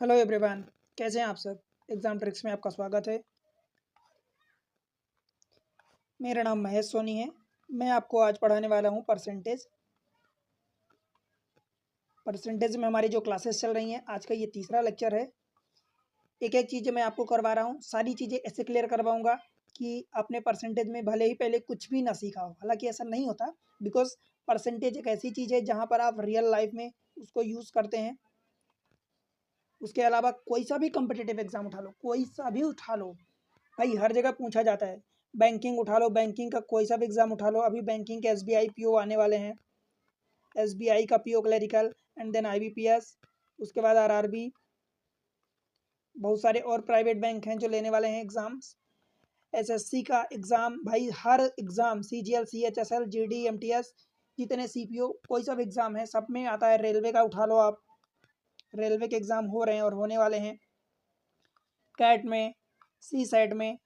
Hello everyone. कैसे हैं आप सब। एग्जाम ट्रिक्स में आपका स्वागत है। मेरा नाम महेश सोनी है। मैं आपको आज पढ़ाने वाला हूं परसेंटेज। परसेंटेज में हमारी जो क्लासेस चल रही हैं, आज का ये तीसरा लेक्चर है। एक एक चीज़ें मैं आपको करवा रहा हूं, सारी चीज़ें ऐसे क्लियर करवाऊंगा कि आपने परसेंटेज में भले ही पहले कुछ भी ना सीखा हो। हालांकि ऐसा नहीं होता, बिकॉज परसेंटेज एक ऐसी चीज़ है जहाँ पर आप रियल लाइफ में उसको यूज़ करते हैं। उसके अलावा कोई सा भी कम्पिटिटिव एग्जाम उठा लो, कोई सा भी उठा लो, भाई हर जगह पूछा जाता है। बैंकिंग उठा लो, बैंकिंग का कोई सा भी एग्जाम उठा लो। अभी बैंकिंग के एसबीआई पीओ आने वाले हैं। एसबीआई का PO clerical and then IBPS, उसके बाद आरआरबी, बहुत सारे और प्राइवेट बैंक हैं जो लेने वाले हैं एग्जाम्स। एसएससी का एग्जाम, भाई हर exam, CGL, CHSL, GD, MTS, जितने सीपीओ कोई सा भी एग्जाम है सब में आता है। रेलवे का उठा लो आप, रेलवे के एग्जाम हो रहे हैं और होने वाले हैं। कैट में, सी सेट में,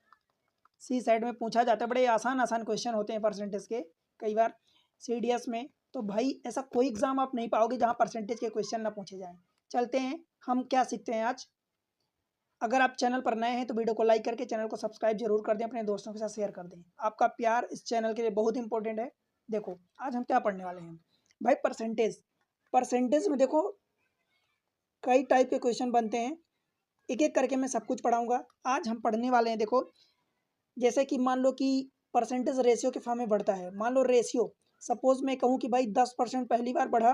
सी सेट में पूछा जाता है, बड़े आसान आसान क्वेश्चन होते हैं परसेंटेज के कई बार। सीडीएस में तो भाई ऐसा कोई एग्जाम आप नहीं पाओगे जहां परसेंटेज के क्वेश्चन ना पूछे जाएं। चलते हैं, हम क्या सीखते हैं आज। अगर आप चैनल पर नए हैं तो वीडियो को लाइक करके चैनल को सब्सक्राइब जरूर कर दें, अपने दोस्तों के साथ शेयर कर दें। आपका प्यार इस चैनल के लिए बहुत इंपॉर्टेंट है। देखो आज हम क्या पढ़ने वाले हैं भाई। परसेंटेज, परसेंटेज में देखो कई टाइप के क्वेश्चन बनते हैं। एक एक करके मैं सब कुछ पढ़ाऊंगा। आज हम पढ़ने वाले हैं, देखो जैसे कि मान लो कि परसेंटेज रेशियो के फॉर्म में बढ़ता है। मान लो रेशियो, सपोज मैं कहूँ कि भाई 10% पहली बार बढ़ा,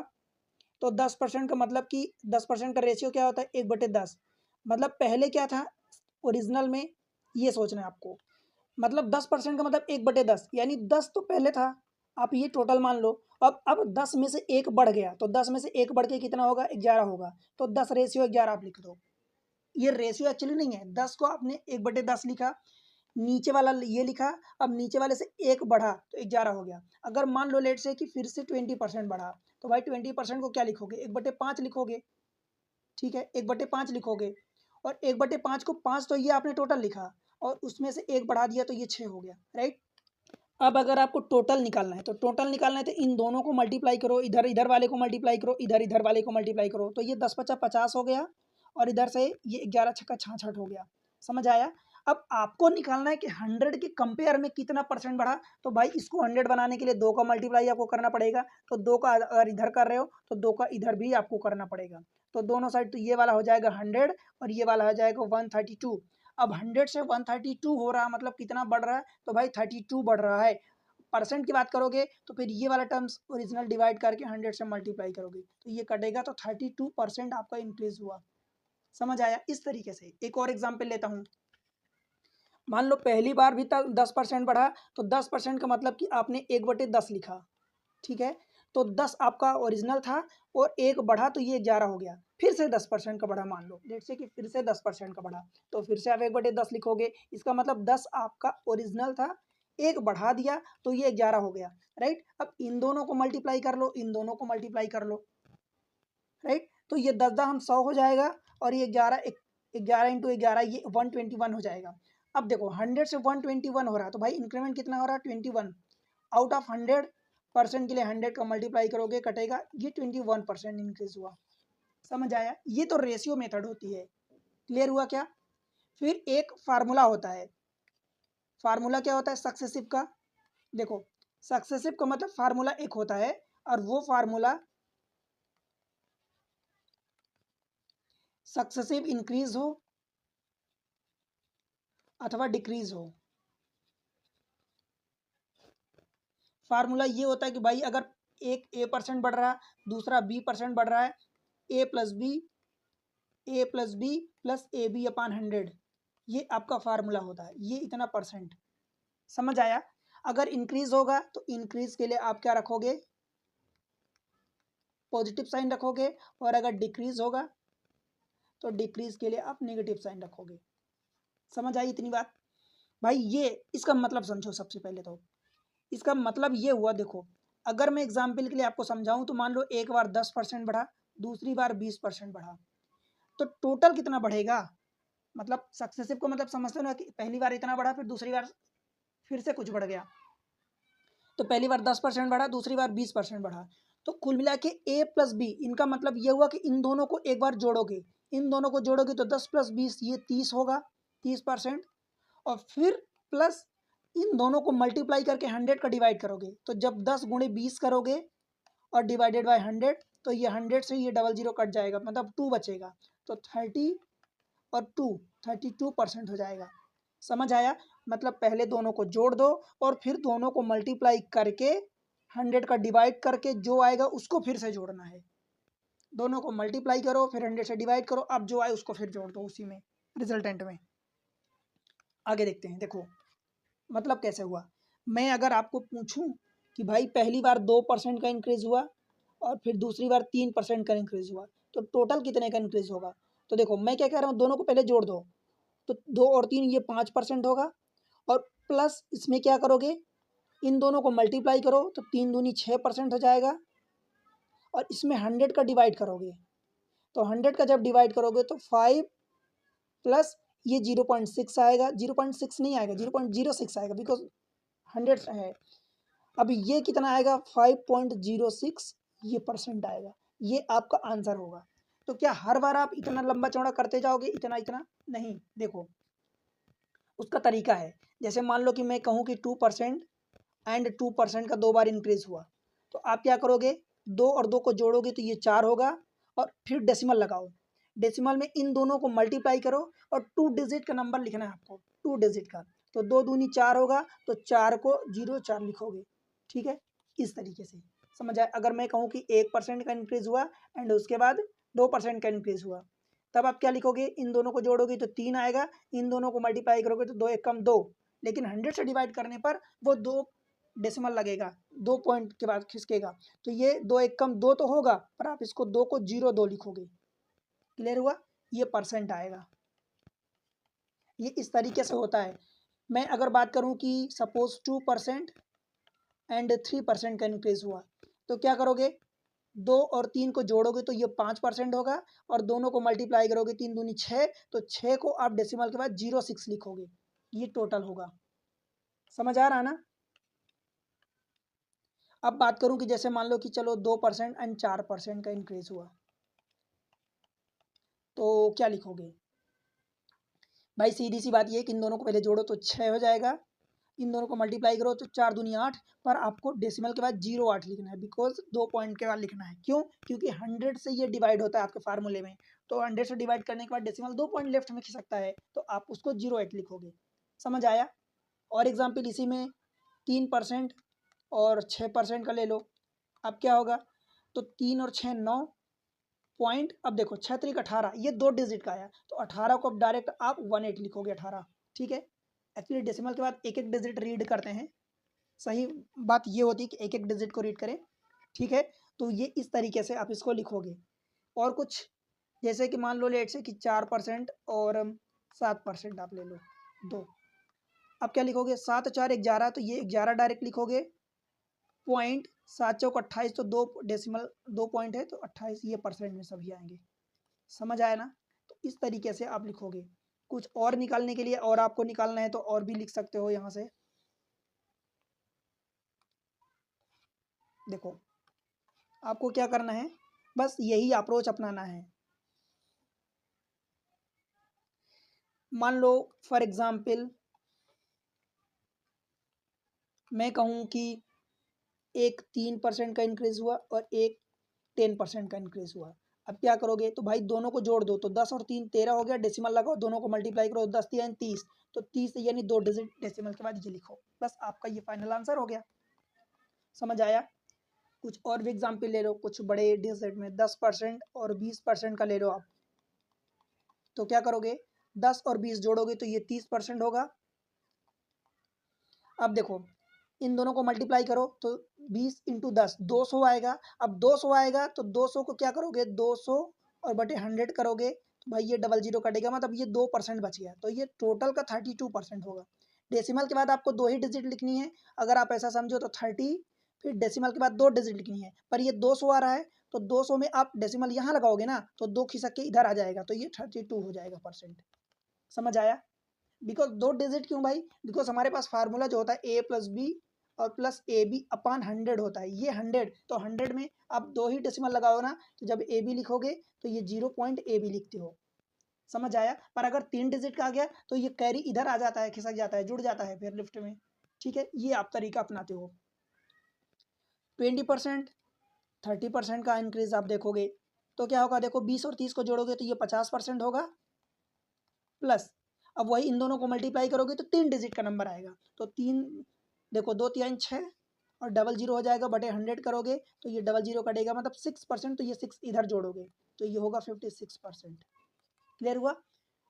तो 10% का मतलब कि 10% का रेशियो क्या होता है, 1/10। मतलब पहले क्या था ओरिजिनल में, ये सोचना है आपको। मतलब 10% का मतलब 1/10, यानी 10 तो पहले था। आप ये टोटल मान लो। अब 10 में से एक बढ़ गया, तो 10 में से एक बढ़ के कितना होगा, 11 होगा। तो 10/11 आप लिख दो। ये रेशियो एक्चुअली नहीं है, 10 को आपने 1/10 लिखा, नीचे वाला ये लिखा। अब नीचे वाले से एक बढ़ा तो 11 हो गया। अगर मान लो लेट से कि फिर से 20% बढ़ा, तो भाई 20% को क्या लिखोगे, 1/5 लिखोगे। ठीक है, 1/5 लिखोगे। और 1/5 को 5 तो ये आपने टोटल लिखा, और उसमें से एक बढ़ा दिया तो ये 6 हो गया, राइट। अब अगर आपको टोटल निकालना है, तो टोटल निकालना है तो इन दोनों को मल्टीप्लाई करो, इधर इधर वाले को मल्टीप्लाई करो, इधर इधर वाले को मल्टीप्लाई करो, तो ये 10×5 = 50 हो गया। और इधर से ये 11×6 = 66 हो गया। समझ आया। अब आपको निकालना है कि 100 के कंपेयर में कितना परसेंट बढ़ा। तो भाई इसको 100 बनाने के लिए 2 का मल्टीप्लाई आपको करना पड़ेगा। तो 2 का अगर इधर कर रहे हो तो 2 का इधर भी आपको करना पड़ेगा। तो दोनों साइड, तो ये वाला हो जाएगा 100 और ये वाला हो जाएगा 132। अब 100 से 132 हो रहा, मतलब कितना बढ़ रहा है, तो भाई 32 बढ़ रहा है। परसेंट की बात करोगे तो फिर ये वाला टर्म्स ओरिजिनल डिवाइड करके 100 से मल्टीप्लाई करोगे तो ये कटेगा, तो 32% आपका इंक्रीज हुआ। समझ आया। इस तरीके से एक और एग्जाम्पल लेता हूँ। मान लो पहली बार भी तक 10% बढ़ा, तो 10% का मतलब कि आपने 1/10 लिखा। ठीक है, तो 10 आपका ओरिजिनल था और एक बढ़ा तो ये 11 हो गया। फिर से 10% का बढ़ा, मान लो लेट से कि फिर से 10% का बढ़ा, तो फिर से आप 1/10 लिखोगे। इसका मतलब 10 आपका ओरिजिनल था, एक बढ़ा दिया तो ये 11 हो गया, राइट। अब इन दोनों को मल्टीप्लाई कर लो, इन दोनों को मल्टीप्लाई कर लो, राइट। तो ये 10 हम 100 हो जाएगा, और ये 11, 11 × 11 ये 121 हो जाएगा। अब देखो 100 से 121 हो रहा है, तो भाई इंक्रीमेंट कितना हो रहा है, 21। आउट ऑफ 100% के लिए 100 का मल्टीप्लाई करोगे, कटेगा, ये 21% इंक्रीज हुआ। समझ आया। ये तो रेशियो मेथड होती है। क्लियर हुआ क्या। फिर एक फार्मूला होता है। फार्मूला क्या होता है सक्सेसिव का। देखो सक्सेसिव का मतलब फार्मूला एक होता है, और वो फार्मूला सक्सेसिव इंक्रीज हो अथवा डिक्रीज हो। फार्मूला ये होता है कि भाई अगर एक A% बढ़ रहा है, दूसरा B% बढ़ रहा है, A+B+A+B+AB/100, ये आपका फार्मूला होता है। ये इतना परसेंट। समझ आया। अगर इंक्रीज होगा तो इंक्रीज के लिए आप क्या रखोगे, पॉजिटिव साइन रखोगे, और अगर डिक्रीज होगा तो डिक्रीज के लिए आप नेगेटिव साइन रखोगे। समझ आई इतनी बात। भाई ये इसका मतलब समझो। सबसे पहले तो इसका मतलब ये हुआ, देखो अगर मैं एग्जाम्पल के लिए आपको समझाऊं, तो मान लो एक बार 10% बढ़ा, दूसरी बार 20% बढ़ा, तो टोटल कितना बढ़ेगा। मतलब सक्सेसिव को मतलब समझते हो ना, कि पहली बार इतना बढ़ा, फिर दूसरी बार फिर से कुछ बढ़ गया। तो पहली बार 10% बढ़ा, दूसरी बार 20% बढ़ा, तो कुल मिला के A+B, इनका मतलब ये हुआ कि इन दोनों को एक बार जोड़ोगे, इन दोनों को जोड़ोगे तो 10 + 20 ये 30 होगा, 30%। और फिर प्लस इन दोनों को मल्टीप्लाई करके 100 का डिवाइड करोगे, तो जब 10 × 20 करोगे और डिवाइडेड बाय 100, तो ये 100 से ये 00 कट जाएगा, मतलब 2 बचेगा, तो 30 और 2 32% हो जाएगा। समझ आया? मतलब पहले दोनों को जोड़ दो और फिर दोनों को मल्टीप्लाई करके 100 का डिवाइड करके जो आएगा उसको फिर से जोड़ना है। दोनों को मल्टीप्लाई करो, फिर 100 से डिवाइड करो, अब जो आए उसको फिर जोड़ दो उसी में रिजल्टेंट में। आगे देखते हैं। देखो मतलब कैसे हुआ। मैं अगर आपको पूछूं कि भाई पहली बार 2% का इंक्रीज हुआ और फिर दूसरी बार 3% का इंक्रीज हुआ, तो टोटल कितने का इंक्रीज होगा? तो देखो मैं क्या कह रहा हूँ, दोनों को पहले जोड़ दो, तो 2 और 3 ये 5% होगा, और प्लस इसमें क्या करोगे, इन दोनों को मल्टीप्लाई करो तो 3 दूनी 6% हो जाएगा, और इसमें 100 का डिवाइड करोगे, तो 100 का जब डिवाइड करोगे तो 5 प्लस ये 0.6 आएगा, 0.6 नहीं आएगा, 0.06 आएगा, बिकॉज 100 है। अब ये कितना आएगा, 5.06 ये परसेंट आएगा। ये आपका आंसर होगा। तो क्या हर बार आप इतना लंबा चौड़ा करते जाओगे, इतना इतना नहीं। देखो उसका तरीका है, जैसे मान लो कि मैं कहूँ कि 2% एंड 2% का 2 बार इंक्रीज हुआ, तो आप क्या करोगे, 2 और 2 को जोड़ोगे तो ये 4 होगा, और फिर डेसिमल लगाओ, डेसिमल में इन दोनों को मल्टीप्लाई करो और 2 डिजिट का नंबर लिखना है आपको, 2 डिजिट का, तो 2 दूनी 4 होगा, तो 4 को 0 4 लिखोगे। ठीक है, इस तरीके से समझ आए। अगर मैं कहूँ कि 1% का इंक्रीज हुआ एंड उसके बाद 2% का इंक्रीज हुआ, तब आप क्या लिखोगे, इन दोनों को जोड़ोगे तो 3 आएगा, इन दोनों को मल्टीप्लाई करोगे तो 2 1 कम 2, लेकिन 100 से डिवाइड करने पर वो 2 डेसिमल लगेगा, 2 पॉइंट के बाद खिसकेगा, तो ये 2 1 कम 2 तो होगा, पर आप इसको 2 को 0 2 लिखोगे। क्लियर हुआ? ये परसेंट आएगा। ये इस तरीके से होता है। मैं अगर बात करूं कि सपोज 2% एंड 3% का इंक्रीज हुआ, तो क्या करोगे, 2 और 3 को जोड़ोगे तो ये 5% होगा, और दोनों को मल्टीप्लाई करोगे 3 दूनी 6, तो 6 को आप डेसिमल के बाद 06 लिखोगे, ये टोटल होगा। समझ आ रहा ना? अब बात करूं कि जैसे मान लो कि चलो 2% एंड 4% का इंक्रीज हुआ, तो क्या लिखोगे भाई? सीधी सी बात ये है कि इन दोनों को पहले जोड़ो तो 6 हो जाएगा, इन दोनों को मल्टीप्लाई करो तो 4 दूनी 8, पर आपको डेसिमल के बाद 08 लिखना है, बिकॉज 2 पॉइंट के बाद लिखना है। क्यों? क्योंकि 100 से ये डिवाइड होता है आपके फार्मूले में, तो 100 से डिवाइड करने के बाद डेसिमल 2 पॉइंट लेफ्ट में खिसकता है, तो आप उसको 08 लिखोगे। समझ आया? और एग्जाम्पल इसी में 3% और 6% का ले लो, अब क्या होगा, तो 3 और 6 9 पॉइंट, अब देखो 6 3 18, ये 2 डिजिट का आया, तो 18 को अब डायरेक्ट आप 18 लिखोगे, 18। ठीक है, एक्चुअली डेसिमल के बाद एक एक डिजिट रीड करते हैं, सही बात ये होती है कि एक एक डिजिट को रीड करें। ठीक है, तो ये इस तरीके से आप इसको लिखोगे। और कुछ जैसे कि मान लो लेट से कि 4% और 7% आप ले लो, 2, अब क्या लिखोगे, 7 4 11, तो ये 11 डायरेक्ट लिखोगे, पॉइंट 7 चौक 28, तो 2 डेसिमल 2 पॉइंट है, तो 28 ये परसेंट में सभी आएंगे। समझ आया ना? तो इस तरीके से आप लिखोगे। कुछ और निकालने के लिए, और आपको निकालना है तो और भी लिख सकते हो यहाँ से। देखो आपको क्या करना है, बस यही अप्रोच अपनाना है। मान लो फॉर एग्जाम्पल मैं कहूँ कि एक 3% का इंक्रीज हुआ और एक 10% का इंक्रीज हुआ, अब क्या करोगे, तो भाई दोनों को जोड़ दो, तो 10 और 3 13 हो गया, डेसिमल लगाओ, दोनों को मल्टीप्लाई करो, 10 3 30, तो 30 यानी 2 डिजिट डेसिमल के बाद ये लिखो, बस आपका ये फाइनल आंसर हो गया। समझ आया? कुछ और भी एग्जाम्पल ले लो, कुछ बड़े डिजिट में 10% और 20% का ले लो आप, तो क्या करोगे, 10 और 20 जोड़ोगे तो ये 30% होगा। अब देखो इन दोनों को मल्टीप्लाई करो तो 20 इंटू 10 200 आएगा, अब 200 आएगा तो 200 को क्या करोगे, 200 और बटे 100 करोगे, तो भाई ये 00 कटेगा, मतलब ये 2% बच गया, तो ये टोटल का 32% होगा। डेसिमल के बाद आपको 2 ही डिजिट लिखनी है, अगर आप ऐसा समझो तो 30, फिर डेसिमल के बाद 2 डिजिट लिखनी है, पर ये 200 आ रहा है, तो 200 में आप डेसिमल यहाँ लगाओगे ना, तो 2 खिसक के इधर आ जाएगा, तो ये 32 हो जाएगा परसेंट। समझ आया? बिकॉज 2 डिजिट क्यों भाई, बिकॉज हमारे पास फार्मूला जो होता है ए प्लस बी और प्लस ए बी अपान 100 होता है, ये 100, तो 100 में आप 2 ही डेसिमल लगाओ ना, तो जब ए बी लिखोगे तो ये 0 पॉइंट ए बी लिखते हो, समझ आया। पर अगर 3 डिजिट का आ गया तो ये कैरी इधर आ जाता है, खिसक जाता है, जुड़ जाता है फिर लिफ्ट में। ठीक है, ये आप तरीका अपनाते हो। 20% 30% का इंक्रीज आप देखोगे तो क्या होगा, देखो 20 और 30 को जोड़ोगे तो ये 50% होगा, प्लस अब वही इन दोनों को मल्टीप्लाई करोगे तो 3 डिजिट का नंबर आएगा। तो 3 देखो 2 3 6 और डबल जीरो हो जाएगा, बटे 100 करोगे तो ये डबल जीरो कटेगा, मतलब 6%, तो ये 6 इधर जोड़ोगे तो ये होगा 56%। क्लियर हुआ।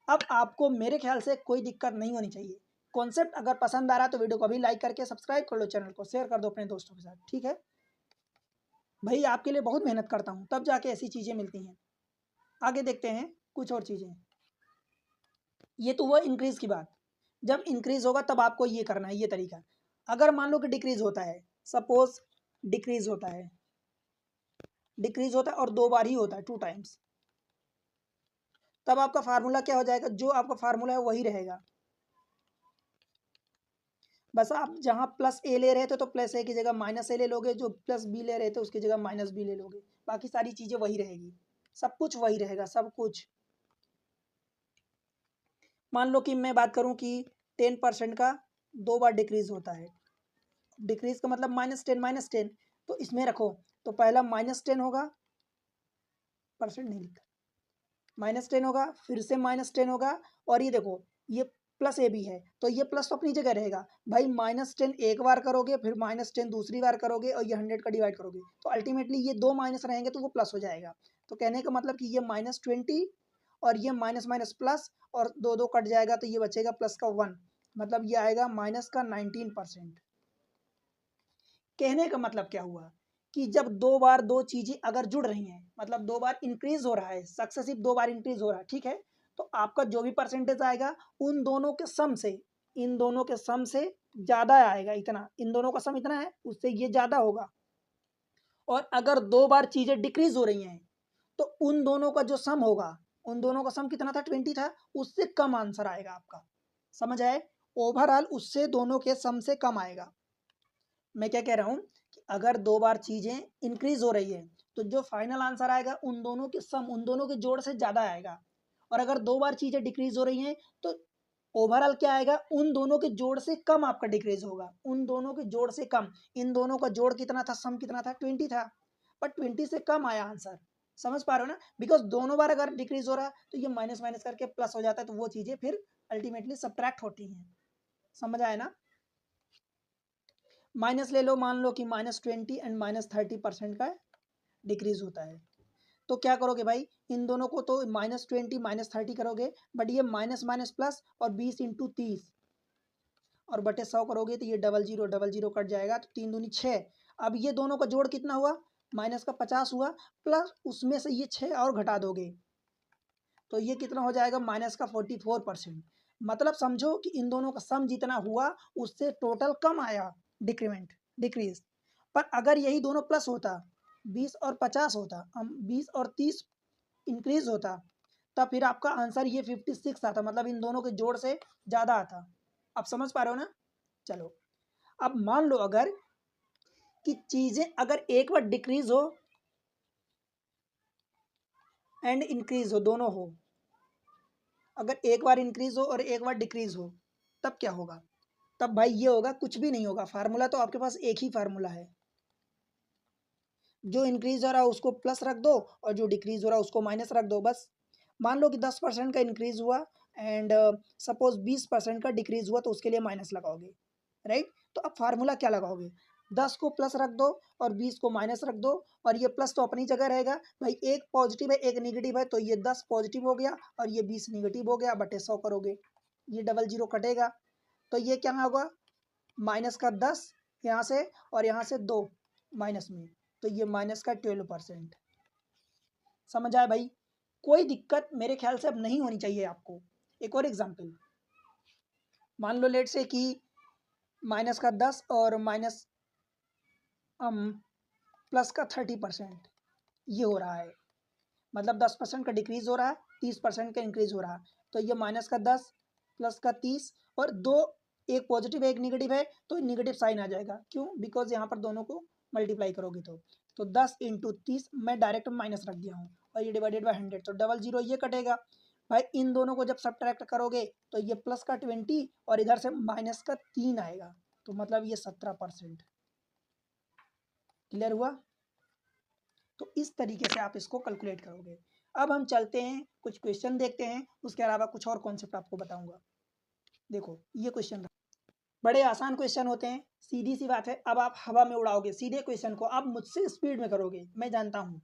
अब आपको मेरे ख्याल से कोई दिक्कत नहीं होनी चाहिए। कॉन्सेप्ट अगर पसंद आ रहा है तो वीडियो को अभी लाइक करके सब्सक्राइब कर लो, चैनल को शेयर कर दो अपने दोस्तों के साथ। ठीक है भाई, आपके लिए बहुत मेहनत करता हूँ तब जाके ऐसी चीज़ें मिलती हैं। आगे देखते हैं कुछ और चीज़ें। ये तो हुआ इंक्रीज की बात। जब इंक्रीज होगा तब आपको ये करना है, ये तरीका। अगर मान लो कि डिक्रीज होता है, सपोज डिक्रीज होता है, डिक्रीज होता है और 2 बार ही होता है, 2 टाइम्स, तब आपका फार्मूला क्या हो जाएगा, जो आपका फार्मूला है वही रहेगा। बस आप जहाँ प्लस ए ले रहे थे तो प्लस ए की जगह माइनस ए ले लोगे, जो प्लस बी ले रहे थे उसकी जगह माइनस बी ले लोगे, बाकी सारी चीज़ें वही रहेगी, सब कुछ वही रहेगा, सब कुछ। मान लो कि मैं बात करूं कि 10% का 2 बार डिक्रीज होता है, डिक्रीज का मतलब -10, तो इसमें रखो तो पहला -10 होगा, परसेंट नहीं लिखा, -10 होगा, फिर से -10 होगा, और ये देखो ये प्लस ए भी है तो ये प्लस तो अपनी जगह रहेगा भाई। -10 एक बार करोगे, फिर -10 दूसरी बार करोगे, और ये 100 का डिवाइड करोगे तो अल्टीमेटली ये 2 माइनस रहेंगे तो वो प्लस हो जाएगा। तो कहने का मतलब कि ये -20 और ये माइनस माइनस प्लस, और दो दो कट जाएगा तो ये बचेगा प्लस का 1, मतलब ये आएगा माइनस का 19%। कहने का मतलब क्या हुआ कि जब 2 बार 2 चीजें अगर जुड़ रही हैं, मतलब 2 बार इंक्रीज हो रहा है, सक्सेसिव 2 बार इंक्रीज हो रहा है, ठीक है, तो आपका जो भी परसेंटेज आएगा उन दोनों के सम से, इन दोनों के सम से ज्यादा आएगा, इतना, इन दोनों का सम इतना है उससे ये ज्यादा होगा। और अगर 2 बार चीजें डिक्रीज हो रही हैं तो उन दोनों का जो सम होगा, उन दोनों का सम कितना था, 20 था, उससे कम आंसर आएगा आपका। समझ आए, ओवरऑल उससे दोनों के सम से कम आएगा। मैं क्या कह रहा हूँ कि अगर 2 बार चीजें इंक्रीज हो रही है तो जो फाइनल आंसर आएगा उन दोनों के सम, उन दोनों के जोड़ से ज्यादा आएगा। और अगर 2 बार चीजें डिक्रीज हो रही हैं तो ओवरऑल क्या आएगा, उन दोनों के जोड़ से कम आपका डिक्रीज होगा, उन दोनों के जोड़ से कम। इन दोनों का जोड़ कितना था, सम कितना था, 20 था, पर 20 से कम आया आंसर। समझ पा रहे हो ना, बिकॉज दोनों बार अगर डिक्रीज हो रहा है तो ये माइनस माइनस करके प्लस हो जाता है, तो वो चीजें फिर अल्टीमेटली सब्ट्रैक्ट होती हैं। समझ आया ना। माइनस ले लो, मान लो कि -20 एंड -30% का डिक्रीज होता है, तो क्या करोगे भाई, इन दोनों को तो -20 -30 करोगे, बट ये माइनस माइनस प्लस, और 20 इंटू 30 और बटे 100 करोगे तो ये डबल जीरो कट जाएगा, तो 3 दूनी 6। अब ये दोनों का जोड़ कितना हुआ, माइनस का 50 हुआ, प्लस उसमें से ये 6 और घटा दोगे तो ये कितना हो जाएगा, माइनस का 44%। मतलब समझो कि इन दोनों का सम जितना हुआ उससे टोटल कम आया, डिक्रीमेंट, डिक्रीज। पर अगर यही दोनों प्लस होता, 20 और 50 होता, हम 20 और 30 इंक्रीज होता, तब फिर आपका आंसर ये 56 आता, मतलब इन दोनों के जोड़ से ज़्यादा आता। आप समझ पा रहे हो ना। चलो, अब मान लो अगर कि चीज़ें अगर एक बार डिक्रीज हो एंड इंक्रीज हो, दोनों हो, अगर एक बार इंक्रीज हो और एक बार डिक्रीज हो, तब क्या होगा, तब भाई ये होगा, कुछ भी नहीं होगा, फार्मूला तो आपके पास एक ही फार्मूला है, जो इंक्रीज हो रहा है उसको प्लस रख दो और जो डिक्रीज हो रहा है उसको माइनस रख दो, बस। मान लो कि 10% का इंक्रीज हुआ एंड सपोज 20% का डिक्रीज हुआ, तो उसके लिए माइनस लगाओगे, राइट। तो अब फार्मूला क्या लगाओगे, 10 को प्लस रख दो और 20 को माइनस रख दो, और ये प्लस तो अपनी जगह रहेगा भाई, एक पॉजिटिव है एक निगेटिव है, तो ये 10 पॉजिटिव हो गया और ये 20 निगेटिव हो गया, बटे 100 करोगे, ये डबल जीरो कटेगा, तो ये क्या होगा, माइनस का 10 यहाँ से, और यहाँ से 2 माइनस में, तो ये माइनस का 12%। समझ आया भाई, कोई दिक्कत मेरे ख्याल से अब नहीं होनी चाहिए आपको। एक और एग्जांपल, मान लो लेट से कि माइनस का 10 और माइनस प्लस का 30% ये हो रहा है, मतलब 10% का डिक्रीज हो रहा है, 30% का इंक्रीज हो रहा है, तो ये माइनस का 10 प्लस का 30 और दो, एक पॉजिटिव है एक निगेटिव है, तो निगेटिव साइन आ जाएगा, क्यों, बिकॉज यहाँ पर दोनों को मल्टीप्लाई करोगे तो 10 इंटू 30 मैं डायरेक्ट माइनस रख दिया हूँ, और ये डिवाइडेड बाय 100, तो डबल जीरो ये कटेगा, भाई इन दोनों को जब सब्ट्रैक्ट करोगे तो ये प्लस का 20 और इधर से माइनस का 3 आएगा, तो मतलब ये 17%। क्लियर हुआ? तो इस तरीके से आप इसको कैलकुलेट करोगे। अब हम चलते हैं कुछ क्वेश्चन देखते हैं, उसके अलावा कुछ और कॉन्सेप्ट आपको बताऊंगा। देखो ये क्वेश्चन बड़े आसान क्वेश्चन होते हैं, सीधी सी बात है। अब आप हवा में उड़ाओगे सीधे क्वेश्चन को, आप मुझसे स्पीड में करोगे, मैं जानता हूँ।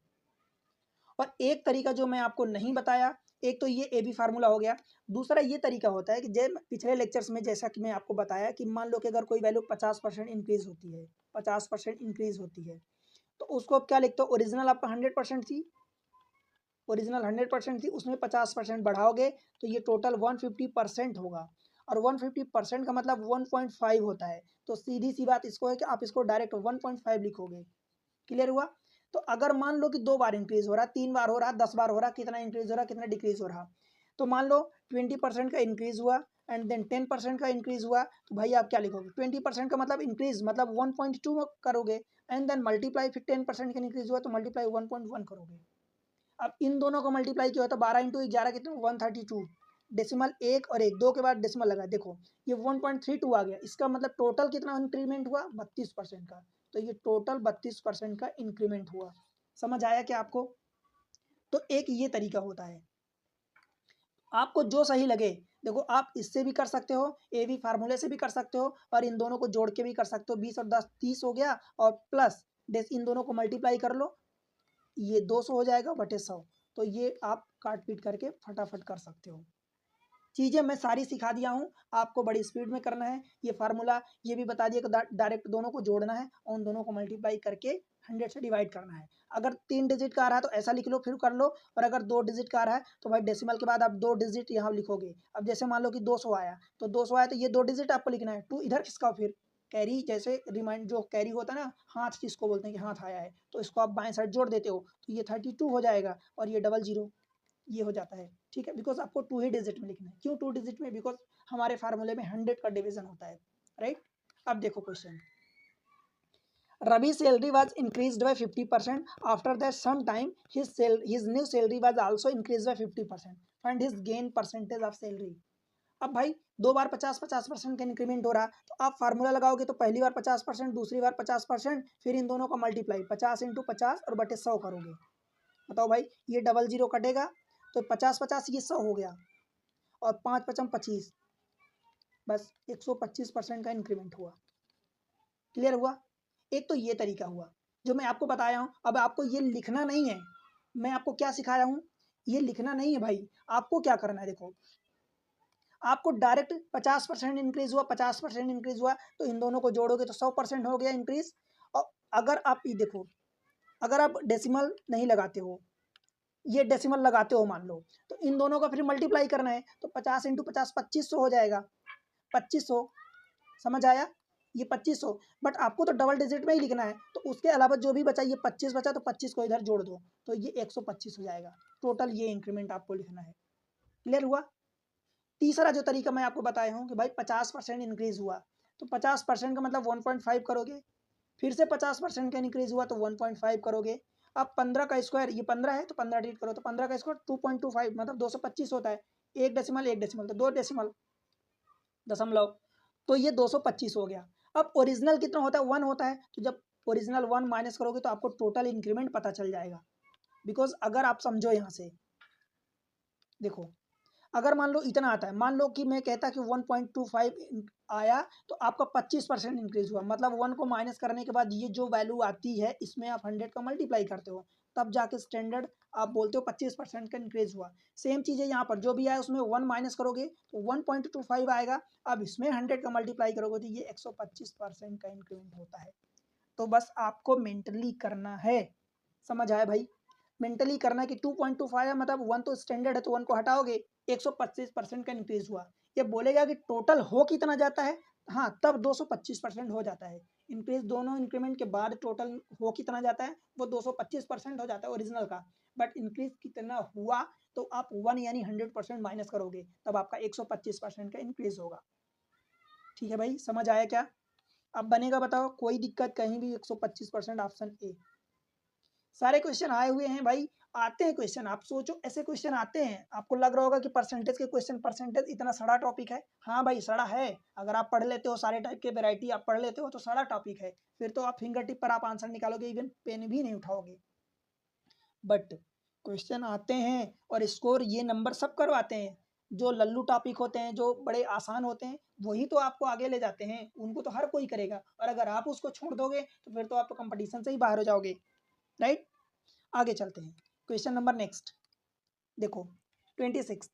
और एक तरीका जो मैं आपको नहीं बताया, एक तो ये ए बी फार्मूला हो गया, दूसरा ये तरीका होता है कि जब पिछले लेक्चर्स में जैसा कि मैं आपको बताया कि मान लो कि अगर कोई वैल्यू 50% इंक्रीज होती है, 50% इंक्रीज होती है, तो उसको आप क्या लिखते हो? ओरिजिनल आपका 100% थी, ओरिजिनल 100% थी, उसमें 50% बढ़ाओगे तो ये टोटल 150% होगा। और 150% का मतलब 1.5 होता है, तो सीधी सी बात इसको है कि आप इसको डायरेक्ट 1.5 लिखोगे। क्लियर हुआ? तो अगर मान लो कि 2 बार इंक्रीज हो रहा, 3 बार हो रहा, 10 बार हो रहा, कितना इंक्रीज हो रहा, कितना डिक्रीज हो रहा, तो मान लो 20% का इंक्रीज हुआ एंड देन 10% का इंक्रीज हुआ, तो भाई आप क्या लिखोगे? 20% का मतलब इंक्रीज मतलब 1.2 करोगे, एंड देन मल्टीप्लाई, फिर 10% का इंक्रीज हुआ तो मल्टीप्लाई 1.1 करोगे। अब इन दोनों को मल्टीप्लाई किया तो 12 इंटू 11 कितने? 132। डेसिमल एक और एक, दो के बाद डेसिमल लगा, देखो ये 1.32 आ गया। इसका मतलब टोटल कितना इंक्रीमेंट हुआ? 32% का। तो ये टोटल 32% का इंक्रीमेंट हुआ। समझ आया क्या आपको? तो एक ये तरीका होता है, आपको जो सही लगे। देखो आप इससे भी कर सकते हो, ए बी फार्मूले से भी कर सकते हो, और इन दोनों को जोड़ के भी कर सकते हो। 20 और 10 30 हो गया, और प्लस इन दोनों को मल्टीप्लाई कर लो, ये 200 हो जाएगा बटे 100। तो ये आप काट पीट करके फटाफट कर सकते हो। चीज़ें मैं सारी सिखा दिया हूँ, आपको बड़ी स्पीड में करना है। ये फार्मूला ये भी बता दिया कि डायरेक्ट दोनों को जोड़ना है और उन दोनों को मल्टीप्लाई करके 100 से डिवाइड करना है। अगर 3 डिजिट का आ रहा है तो ऐसा लिख लो, फिर कर लो। और अगर 2 डिजिट का आ रहा है तो भाई डेसिमल के बाद आप 2 डिजिट यहाँ लिखोगे। अब जैसे मान लो कि 200 आया, तो 200 आया तो ये 2 डिजिट आपको लिखना है। 2 इधर किसका? फिर कैरी, जैसे रिमाइंड जो कैरी होता है ना, हाथ जिसको बोलते हैं कि हाथ आया है, तो इसको आप बाएं साइड जोड़ देते हो, तो ये 32 हो जाएगा, और ये डबल जीरो ये हो जाता है। ठीक है, बिकॉज आपको 2 ही डिजिट में लिखना है। क्यों 2 डिजिट में? बिकॉज हमारे फार्मूले में 100 का डिवीजन होता है, राइट। अब देखो question, Ravi's salary was increased by 50%. After that, some time his new salary was also increased by 50%. Find his gain percentage of salary. अब भाई दो बार 50-50% का इंक्रीमेंट हो रहा, तो आप फार्मूला लगाओगे तो पहली बार 50%, दूसरी बार 50%, फिर इन दोनों का मल्टीप्लाई 50 इंटू 50 और बटे 100 करोगे। बताओ भाई, ये डबल जीरो कटेगा तो 50-50 ये 100 हो गया, और 5-5-25, बस 125% का इंक्रीमेंट हुआ। क्लियर हुआ? एक तो ये तरीका हुआ जो मैं आपको बताया हूँ। अब आपको ये लिखना नहीं है, मैं आपको क्या सिखाया हूँ, ये लिखना नहीं है भाई। आपको क्या करना है, देखो आपको डायरेक्ट 50% इंक्रीज हुआ, 50% इंक्रीज हुआ, तो इन दोनों को जोड़ोगे तो 100% हो गया इंक्रीज। और अगर आप ये देखो, अगर आप डेसिमल नहीं लगाते हो, ये डेसिमल लगाते हो मान लो, तो इन दोनों का फिर मल्टीप्लाई करना है, तो 50 इंटू 50 2500 हो जाएगा, 2500। समझ आया? ये 2500, बट आपको तो डबल डिजिट में ही लिखना है, तो उसके अलावा जो भी बचा, ये 25 बचा तो 25 को इधर जोड़ दो, तो ये 125 हो जाएगा। टोटल ये इंक्रीमेंट आपको लिखना है। क्लियर हुआ? तीसरा जो तरीका मैं आपको बताया हूँ कि भाई 50% इंक्रीज हुआ, तो 50% का मतलब 1.5 करोगे, फिर से 50% का इंक्रीज हुआ तो 1.5 करोगे। अब 15 का स्क्वायर, ये 15 है तो 15 डिलीट करो, तो 15 का स्क्वायर 2.25 मतलब 225 होता है। एक डेसिमल तो 2 डेसिमल दशमलव, तो ये 225 हो गया। अब ओरिजिनल कितना होता है? 1 होता है, तो जब ओरिजिनल 1 माइनस करोगे तो आपको टोटल इंक्रीमेंट पता चल जाएगा। बिकॉज अगर आप समझो यहाँ से, देखो अगर मान लो इतना आता है, मान लो कि मैं कहता कि 1.25 आया, तो आपका 25% इंक्रीज हुआ, मतलब 1 को माइनस करने के बाद ये जो वैल्यू आती है, इसमें आप 100 का मल्टीप्लाई करते हो, तब जाके स्टैंडर्ड आप बोलते हो 25% का इंक्रीज हुआ। सेम चीज़ है यहाँ पर, जो भी आया उसमें 1 माइनस करोगे तो 1.25 आएगा। अब इसमें 100 का मल्टीप्लाई करोगे तो ये 125% का इंक्रीमेंट होता है। तो बस आपको मेंटली करना है। समझ आया भाई? मेंटली करना है कि 2.25 है, मतलब 1 तो स्टैंडर्ड है, तो 1 को हटाओगे, 125% का इंक्रीज हुआ। ये बोलेगा कि टोटल हो कितना जाता है, हाँ तब 225% हो जाता है। इंक्रीज दोनों इंक्रीमेंट के बाद टोटल हो कितना जाता है, वो 225% हो जाता है ओरिजिनल का। बट इंक्रीज कितना हुआ, तो आप 1 यानी 100% माइनस करोगे, तब आपका 125% का इंक्रीज होगा। ठीक है भाई, समझ आया क्या? अब बनेगा, बताओ कोई दिक्कत कहीं भी? 125% ऑप्शन ए। सारे क्वेश्चन आए हुए हैं भाई, आते हैं क्वेश्चन, आप सोचो ऐसे क्वेश्चन आते हैं। आपको लग रहा होगा कि परसेंटेज के क्वेश्चन, परसेंटेज इतना सड़ा टॉपिक है। हाँ भाई सड़ा है, अगर आप पढ़ लेते हो सारे टाइप के वैरायटी आप पढ़ लेते हो तो सड़ा टॉपिक है, फिर तो आप फिंगर टिप पर आप आंसर निकालोगे, इवन पेन भी नहीं उठाओगे। बट क्वेश्चन आते हैं और स्कोर ये नंबर सब करवाते हैं। जो लल्लू टॉपिक होते हैं, जो बड़े आसान होते हैं, वही तो आपको आगे ले जाते हैं, उनको तो हर कोई करेगा। और अगर आप उसको छोड़ दोगे तो फिर तो आप तो कंपटीशन से ही बाहर हो जाओगे, राइट। आगे चलते हैं, क्वेश्चन नंबर नेक्स्ट देखो 26।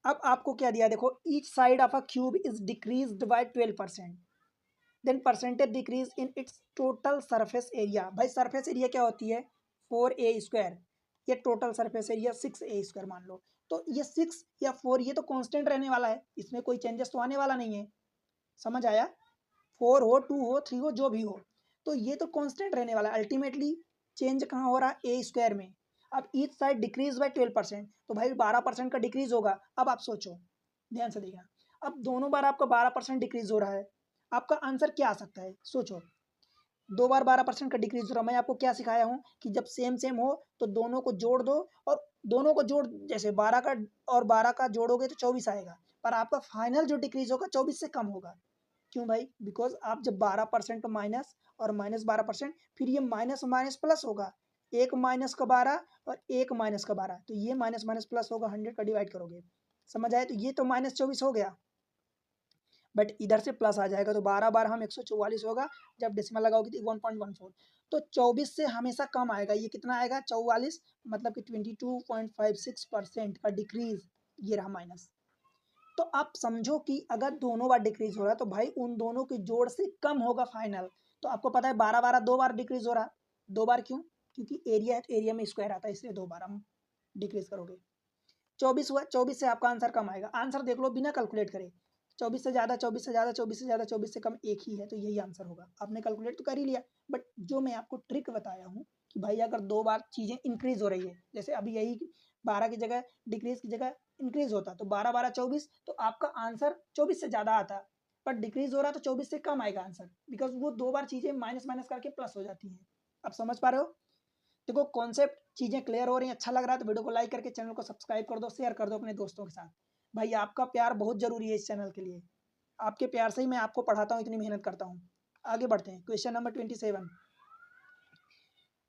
अब आपको क्या दिया, देखो each side of a cube is decreased by 12%, then percentage decrease in its total surface area. भाई सरफेस एरिया क्या होती है, 4a²। ये टोटल सरफेस एरिया 6a² मान लो। तो ये 6 या 4 ये तो कांस्टेंट रहने वाला है, इसमें कोई चेंजेस तो आने वाला नहीं है। समझ आया, 4 हो, 2 हो, 3 हो, जो भी हो, तो ये तो कांस्टेंट रहने वाला है। अल्टीमेटली चेंज कहाँ हो रहा है, a² में। अब ईच साइड डिक्रीज बाय 12%, तो भाई 12% का डिक्रीज होगा। अब आप सोचो, ध्यान से देखना, अब दोनों बार आपका 12% डिक्रीज हो रहा है, आपका आंसर क्या आ सकता है, सोचो। दो बार 12% का डिक्रीज हो रहा है। मैं आपको क्या सिखाया हूँ कि जब सेम सेम हो तो दोनों को जोड़ दो, और दोनों को जोड़, जैसे 12 का और 12 का जोड़ोगे तो 24 आएगा, पर आपका फाइनल जो डिक्रीज होगा 24 से कम होगा। क्यों भाई, बिकॉज आप जब 12% माइनस और माइनस 12%, फिर ये माइनस माइनस प्लस होगा। एक माइनस का 12 और एक माइनस का 12, तो ये माइनस माइनस प्लस होगा, 100 का डिवाइड करोगे। समझ आए, तो ये तो -24 हो गया, बट इधर से प्लस आ जाएगा तो 12 बार हम 144 होगा, जब डेसिमल लगाओगे तो 1.14। तो 24 से हमेशा कम आएगा। ये कितना आएगा, 44, मतलब कि 22.56% का डिक्रीज, ये रहा माइनस। तो आप समझो कि अगर दोनों बार डिक्रीज हो रहा है तो भाई उन दोनों के जोड़ से कम होगा फाइनल। तो आपको पता है 12 12 दो बार डिक्रीज हो रहा है। दो बार क्यों, क्योंकि एरिया है तो एरिया में स्क्वायर आता है, इसलिए दो बार हम डिक्रीज करोगे। 24 हुआ, 24 से आपका आंसर कम आएगा। आंसर देख लो बिना कैलकुलेट करे, 24 से ज़्यादा, 24 से ज़्यादा, 24 से ज़्यादा, 24 से कम एक ही है, तो यही आंसर होगा। आपने कैलकुलेट तो कर ही लिया, बट जो मैं आपको ट्रिक बताया हूँ कि भाई अगर दो बार चीज़ें इंक्रीज हो रही है, जैसे अभी यही 12 की जगह डिक्रीज की जगह इंक्रीज होता तो 12 12 24, तो आपका आंसर 24 से ज़्यादा आता, पर डिक्रीज हो रहा तो 24 से कम आएगा आंसर, बिकॉज वो दो बार चीज़ें माइनस माइनस करके प्लस हो जाती हैं। आप समझ पा रहे हो। देखो कॉन्सेप्ट चीज़ें क्लियर हो रही हैं, अच्छा लग रहा है तो वीडियो को लाइक करके चैनल को सब्सक्राइब कर दो, शेयर कर दो अपने दोस्तों के साथ। भाई आपका प्यार बहुत जरूरी है इस चैनल के लिए, आपके प्यार से ही मैं आपको पढ़ाता हूँ, इतनी मेहनत करता हूँ। आगे बढ़ते हैं, question number 27।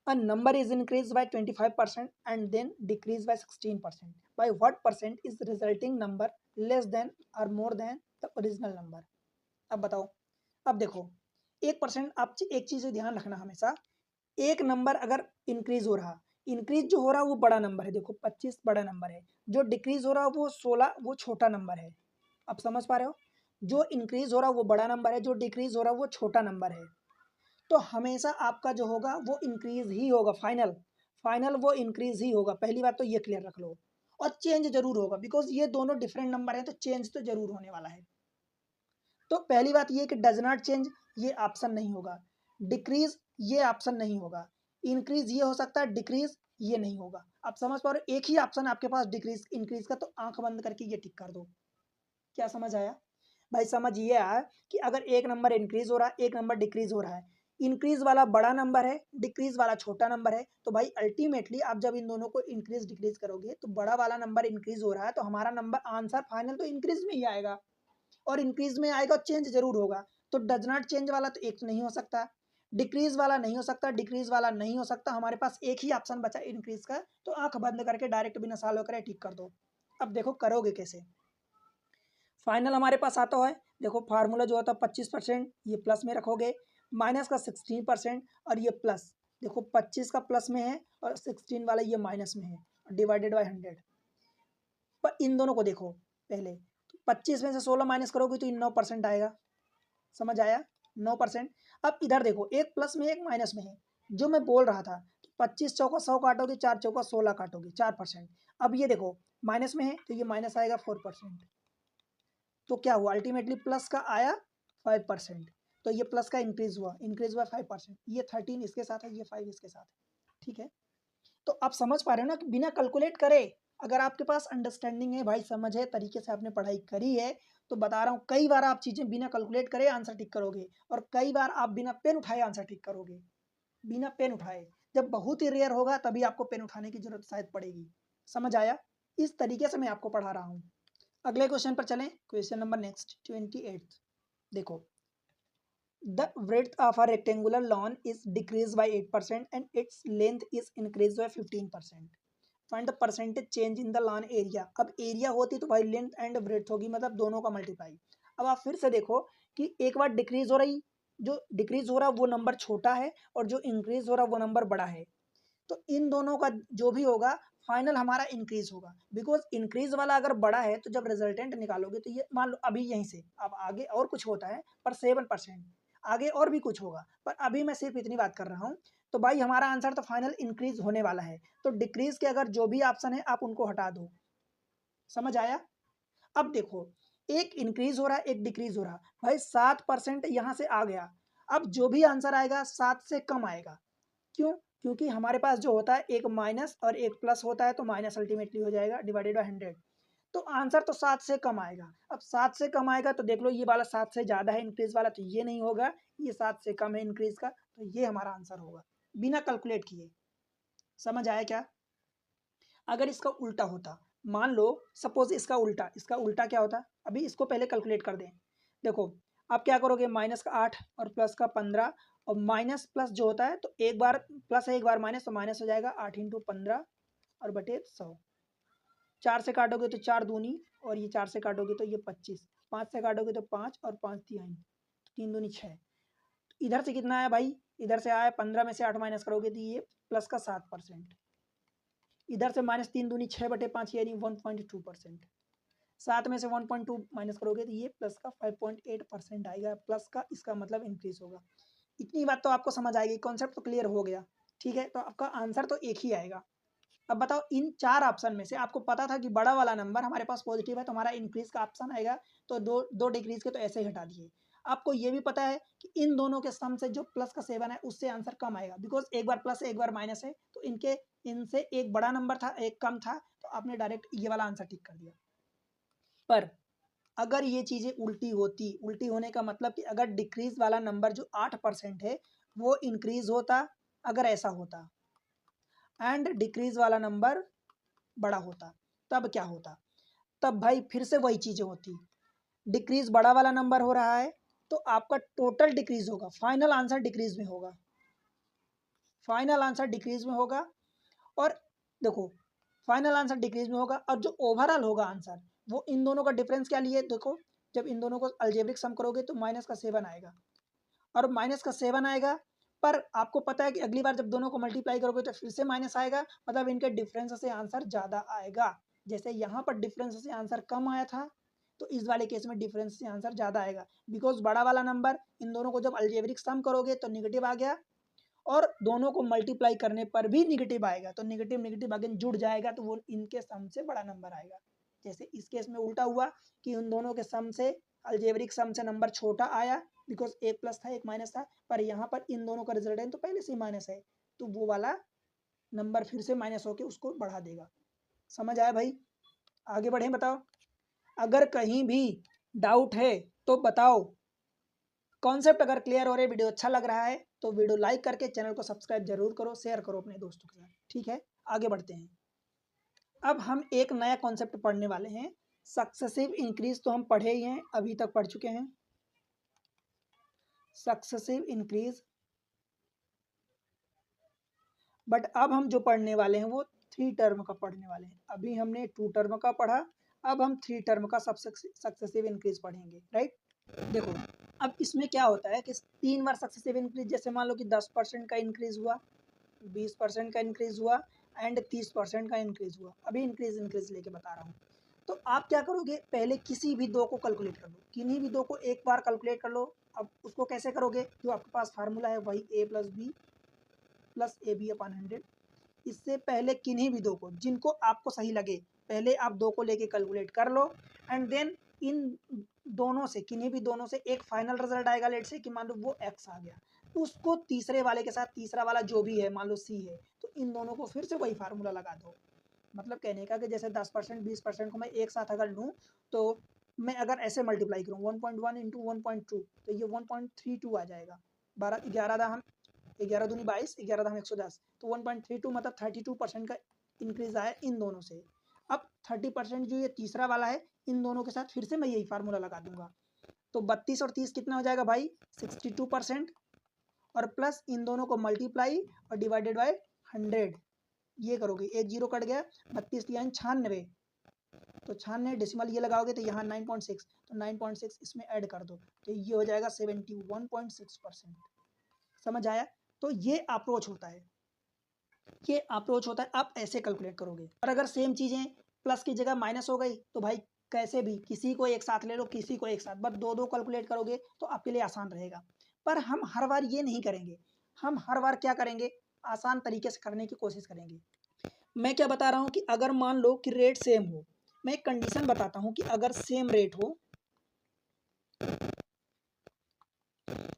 A number is increased by 25% and then decreased by 16%. By what percent is the resulting number less than or more than the original number? अब बताओ। अब देखो 1%, आप एक चीज़ ध्यान रखना हमेशा, एक नंबर अगर इंक्रीज हो रहा, इंक्रीज जो हो रहा वो बड़ा नंबर है, देखो 25 बड़ा नंबर है, जो डिक्रीज हो रहा वो 16 वो छोटा नंबर है। अब समझ पा रहे हो, जो इंक्रीज हो रहा वो बड़ा नंबर है, जो डिक्रीज हो रहा वो छोटा नंबर है। तो हमेशा आपका जो होगा वो इंक्रीज ही होगा, फाइनल फाइनल वो इंक्रीज ही होगा। पहली बात तो ये क्लियर रख लो, और चेंज जरूर होगा, बिकॉज ये दोनों डिफरेंट नंबर है तो चेंज तो जरूर होने वाला है। तो पहली बात ये कि डज नॉट चेंज ये ऑप्शन नहीं होगा, डिक्रीज ये ऑप्शन नहीं होगा, इंक्रीज ये हो सकता है, डिक्रीज ये नहीं होगा। आप समझ पा रहे हो, एक ही ऑप्शन आपके पास डिक्रीज इंक्रीज का, तो आंख बंद करके ये टिक कर दो। क्या समझ आया भाई, समझ ये आया कि अगर एक नंबर इंक्रीज हो रहा है, एक नंबर डिक्रीज हो रहा है, इंक्रीज वाला बड़ा नंबर है, डिक्रीज वाला छोटा नंबर है, तो भाई अल्टीमेटली आप जब इन दोनों को इंक्रीज डिक्रीज करोगे तो बड़ा वाला नंबर इंक्रीज हो रहा है, तो हमारा नंबर आंसर फाइनल तो इंक्रीज में ही आएगा, और इंक्रीज में आएगा, चेंज जरूर होगा। तो डज नॉट चेंज वाला तो एक नहीं हो सकता, डिक्रीज वाला नहीं हो सकता, डिक्रीज वाला नहीं हो सकता, हमारे पास एक ही ऑप्शन बचा इंक्रीज का। तो आंख बंद करके डायरेक्ट बिना सॉल्व करे ठीक कर दो। अब देखो करोगे कैसे, फाइनल हमारे पास आता है, देखो फार्मूला जो होता है 25%, ये प्लस में रखोगे, माइनस का 16% और ये प्लस, देखो 25 का प्लस में है और 16 वाला ये माइनस में है, डिवाइडेड बाय 100। पर इन दोनों को देखो पहले, 25 में से 16 माइनस करोगे तो ये 9% आएगा। समझ आया, 9%। अब इधर देखो, एक प्लस में एक माइनस में है, जो मैं बोल रहा था 25 चौका 100 काटोगे, 4 चौका 16 काटोगे, 4%। अब ये देखो माइनस में है तो ये माइनस आएगा 4%। तो क्या हुआ, अल्टीमेटली प्लस का आया 5%, तो ये प्लस का इंक्रीज हुआ 5%। ये 13 इसके साथ है, ये 5 इसके साथ है, ठीक है। तो आप समझ पा रहे हो ना कि बिना कैलकुलेट करे, अगर आपके पास अंडरस्टैंडिंग है भाई, समझ है, तरीके से आपने पढ़ाई करी है, तो बता रहा हूँ कई बार आप चीज़ें बिना कैलकुलेट करे आंसर टिक करोगे, और कई बार आप बिना पेन उठाए आंसर टिक करोगे, बिना पेन उठाए। जब बहुत ही रेयर होगा तभी आपको पेन उठाने की जरूरत शायद पड़ेगी। समझ आया? इस तरीके से मैं आपको पढ़ा रहा हूँ। अगले क्वेश्चन पर चलें। Question number next 28। देखो, the breadth of a rectangular lawn is decrease by 8% and its length is increase by 15%। Find the percentage change in the lawn area. अब एरिया होती तो भाई लेंथ एंड ब्रेड्थ होगी, मतलब दोनों का मल्टीप्लाई। अब आप फिर से देखो कि एक बार डिक्रीज हो रही, जो डिक्रीज हो रहा वो नंबर छोटा है और जो इंक्रीज हो रहा वो नंबर बड़ा है। तो इन दोनों का जो भी होगा फाइनल हमारा इंक्रीज होगा, बिकॉज इंक्रीज वाला अगर बड़ा है तो जब रिजल्टेंट निकालोगे तो ये मान लो अभी यहीं से अब आगे और कुछ होता है पर 7%, आगे और भी कुछ होगा, पर अभी मैं सिर्फ इतनी बात कर रहा हूँ। तो भाई हमारा आंसर तो फाइनल इंक्रीज होने वाला है, तो डिक्रीज के अगर जो भी ऑप्शन है आप उनको हटा दो। समझ आया? अब देखो, एक इंक्रीज हो रहा है एक डिक्रीज हो रहा, भाई 7% यहाँ से आ गया। अब जो भी आंसर आएगा 7 से कम आएगा। क्यों? क्योंकि हमारे पास जो होता है एक माइनस और एक प्लस होता है, तो माइनस अल्टीमेटली हो जाएगा डिवाइडेड बाय 100। तो आंसर तो 7 से कम आएगा। अब 7 से कम आएगा तो देख लो ये वाला 7 से ज़्यादा है इंक्रीज वाला, तो ये नहीं होगा। ये 7 से कम है इंक्रीज का, तो ये हमारा आंसर होगा बिना कैलकुलेट किए। समझ आया क्या? अगर इसका उल्टा होता, मान लो सपोज इसका उल्टा क्या होता, अभी इसको पहले कैलकुलेट कर दें। देखो, आप क्या करोगे, माइनस का 8 और प्लस का 15, और माइनस प्लस जो होता है तो एक बार प्लस है एक बार माइनस, तो माइनस हो जाएगा 8 इंटू 15 और बटे 100। 4 से काटोगे तो 4 दूनी, और ये 4 से काटोगे तो ये 25, 5 से काटोगे तो 5 और 5 तिहाई, 3 दूनी 6। इधर से कितना आया भाई, इधर से आया 15 में से 8 माइनस करोगे तो ये प्लस का 7%। इधर से माइनस 3 दूनी 6 बटे 5 यानी 1.2%। 7 में से 1.2 माइनस करोगे तो ये प्लस का 5.8% आएगा, प्लस का इसका मतलब इंक्रीज होगा। इतनी बात तो आपको समझ आएगी, कॉन्सेप्ट तो क्लियर हो गया। ठीक है, तो आपका आंसर तो एक ही आएगा। अब बताओ, इन 4 ऑप्शन में से आपको पता था कि बड़ा वाला नंबर हमारे पास पॉजिटिव है तो हमारा इंक्रीज का ऑप्शन आएगा, तो दो डिक्रीज के तो ऐसे ही हटा दिए। आपको ये भी पता है कि इन दोनों के सम से जो प्लस का 7 है उससे आंसर कम आएगा, बिकॉज एक बार प्लस है एक बार माइनस है, तो इनसे एक बड़ा नंबर था एक कम था, तो आपने डायरेक्ट ये वाला आंसर टिक कर दिया। पर अगर ये चीज़ें उल्टी होती, उल्टी होने का मतलब कि अगर डिक्रीज वाला नंबर जो 8% है वो इंक्रीज होता, अगर ऐसा होता, एंड डिक्रीज वाला नंबर बड़ा होता, तब क्या होता? तब भाई फिर से वही चीज़ें होती। डिक्रीज बड़ा वाला नंबर हो रहा है तो आपका टोटल डिक्रीज होगा, फाइनल आंसर डिक्रीज में होगा, फाइनल आंसर डिक्रीज में होगा। और देखो, फाइनल आंसर डिक्रीज में होगा, और जो ओवरऑल होगा आंसर वो इन दोनों का डिफरेंस क्या लिए, देखो जब इन दोनों को अलजेब्रिक सम करोगे तो माइनस का 7 आएगा, और माइनस का 7 आएगा। पर आपको पता है कि अगली बार जब दोनों को मल्टीप्लाई करोगे तो फिर से माइनस आएगा, मतलब इनके डिफरेंस से आंसर ज़्यादा आएगा। जैसे यहाँ पर डिफरेंस से आंसर कम आया था, तो इस वाले केस में डिफरेंस से आंसर ज़्यादा आएगा, बिकॉज बड़ा वाला नंबर इन दोनों को जब अलजेब्रिक सम करोगे तो निगेटिव आ गया, और दोनों को मल्टीप्लाई करने पर भी निगेटिव आएगा, तो निगेटिव निगेटिव अगेन जुड़ जाएगा, तो वो इनके सम से बड़ा नंबर आएगा। जैसे इस केस में उल्टा हुआ कि उन दोनों के सम से, अलजेब्रिक सम से नंबर छोटा आया, बिकॉज एक प्लस था एक माइनस था, पर यहाँ पर इन दोनों का रिजल्टेंट तो पहले से ही माइनस है, तो वो वाला नंबर फिर से माइनस होकर उसको बढ़ा देगा। समझ आया भाई? आगे बढ़े, बताओ। अगर कहीं भी डाउट है तो बताओ। कॉन्सेप्ट अगर क्लियर हो रहे, वीडियो अच्छा लग रहा है तो वीडियो लाइक करके चैनल को सब्सक्राइब जरूर करो, शेयर करो अपने दोस्तों के साथ। ठीक है, आगे बढ़ते हैं। अब हम एक नया कॉन्सेप्ट पढ़ने वाले हैं। सक्सेसिव इंक्रीज तो हम पढ़े ही हैं, अभी तक पढ़ चुके हैं सक्सेसिव इंक्रीज, बट अब हम जो पढ़ने वाले हैं वो 3 टर्म का पढ़ने वाले हैं। अभी हमने 2 टर्म का पढ़ा, अब हम 3 टर्म का सक्सेसिव इंक्रीज पढ़ेंगे, राइट। देखो, अब इसमें क्या होता है कि 3 बार सक्सेसिव इंक्रीज, जैसे मान लो कि 10% का इंक्रीज हुआ, 20% का इंक्रीज हुआ एंड 30% का इंक्रीज हुआ। अभी इंक्रीज इंक्रीज लेके बता रहा हूँ। तो आप क्या करोगे, पहले किसी भी दो को कैलकुलेट कर लो, किन्हीं भी दो को एक बार कैलकुलेट कर लो। अब उसको कैसे करोगे, जो आपके पास फार्मूला है वही a plus B plus A B upon 100। इससे पहले किन्हीं भी दो को, जिनको आपको सही लगे, पहले आप दो को लेके कैलकुलेट कर लो, एंड देन इन दोनों से, किन्हीं भी दोनों से एक फाइनल रिजल्ट आएगा। लेट से कि मान लो वो x आ गया, उसको तीसरे वाले के साथ, तीसरा वाला जो भी है मान लो c है, तो इन दोनों को फिर से वही फार्मूला लगा दो। मतलब कहने का कि जैसे 10% 20% को मैं एक साथ अगर लूँ, तो मैं अगर ऐसे मल्टीप्लाई करूँ 1.1 इंटू 1.2, तो ये 1.32 आ जाएगा। 12 11 हम 11 दूनी 22, 11 दाम 110, तो 1.32 मतलब 32% का इंक्रीज आया इन दोनों से। अब 30% जो ये तीसरा वाला है, इन दोनों के साथ फिर से मैं यही फार्मूला लगा दूंगा, तो 32 और 30 कितना हो जाएगा भाई 62%, और प्लस इन दोनों को मल्टीप्लाई और डिवाइडेड बाय 100, ये करोगे, एक जीरो कट गया, 32 यानी 96, तो 96 डेसिमल ये लगाओगे तो यहाँ 9.6, तो 9.6 इसमें ऐड कर दो, तो ये हो जाएगा 71.6%। समझ आया? तो ये अप्रोच होता है, ये अप्रोच होता है, आप ऐसे कैलकुलेट करोगे। और अगर सेम चीज़ें प्लस की जगह माइनस हो गई तो भाई कैसे भी किसी को एक साथ ले लो, किसी को एक साथ, बस दो दो कैलकुलेट करोगे तो आपके लिए आसान रहेगा। पर हम हर बार ये नहीं करेंगे, हम हर बार क्या करेंगे, आसान तरीके से करने की कोशिश करेंगे। मैं क्या बता रहा हूँ कि अगर मान लो कि रेट सेम हो, मैं एक कंडीशन बताता हूँ कि अगर सेम रेट हो,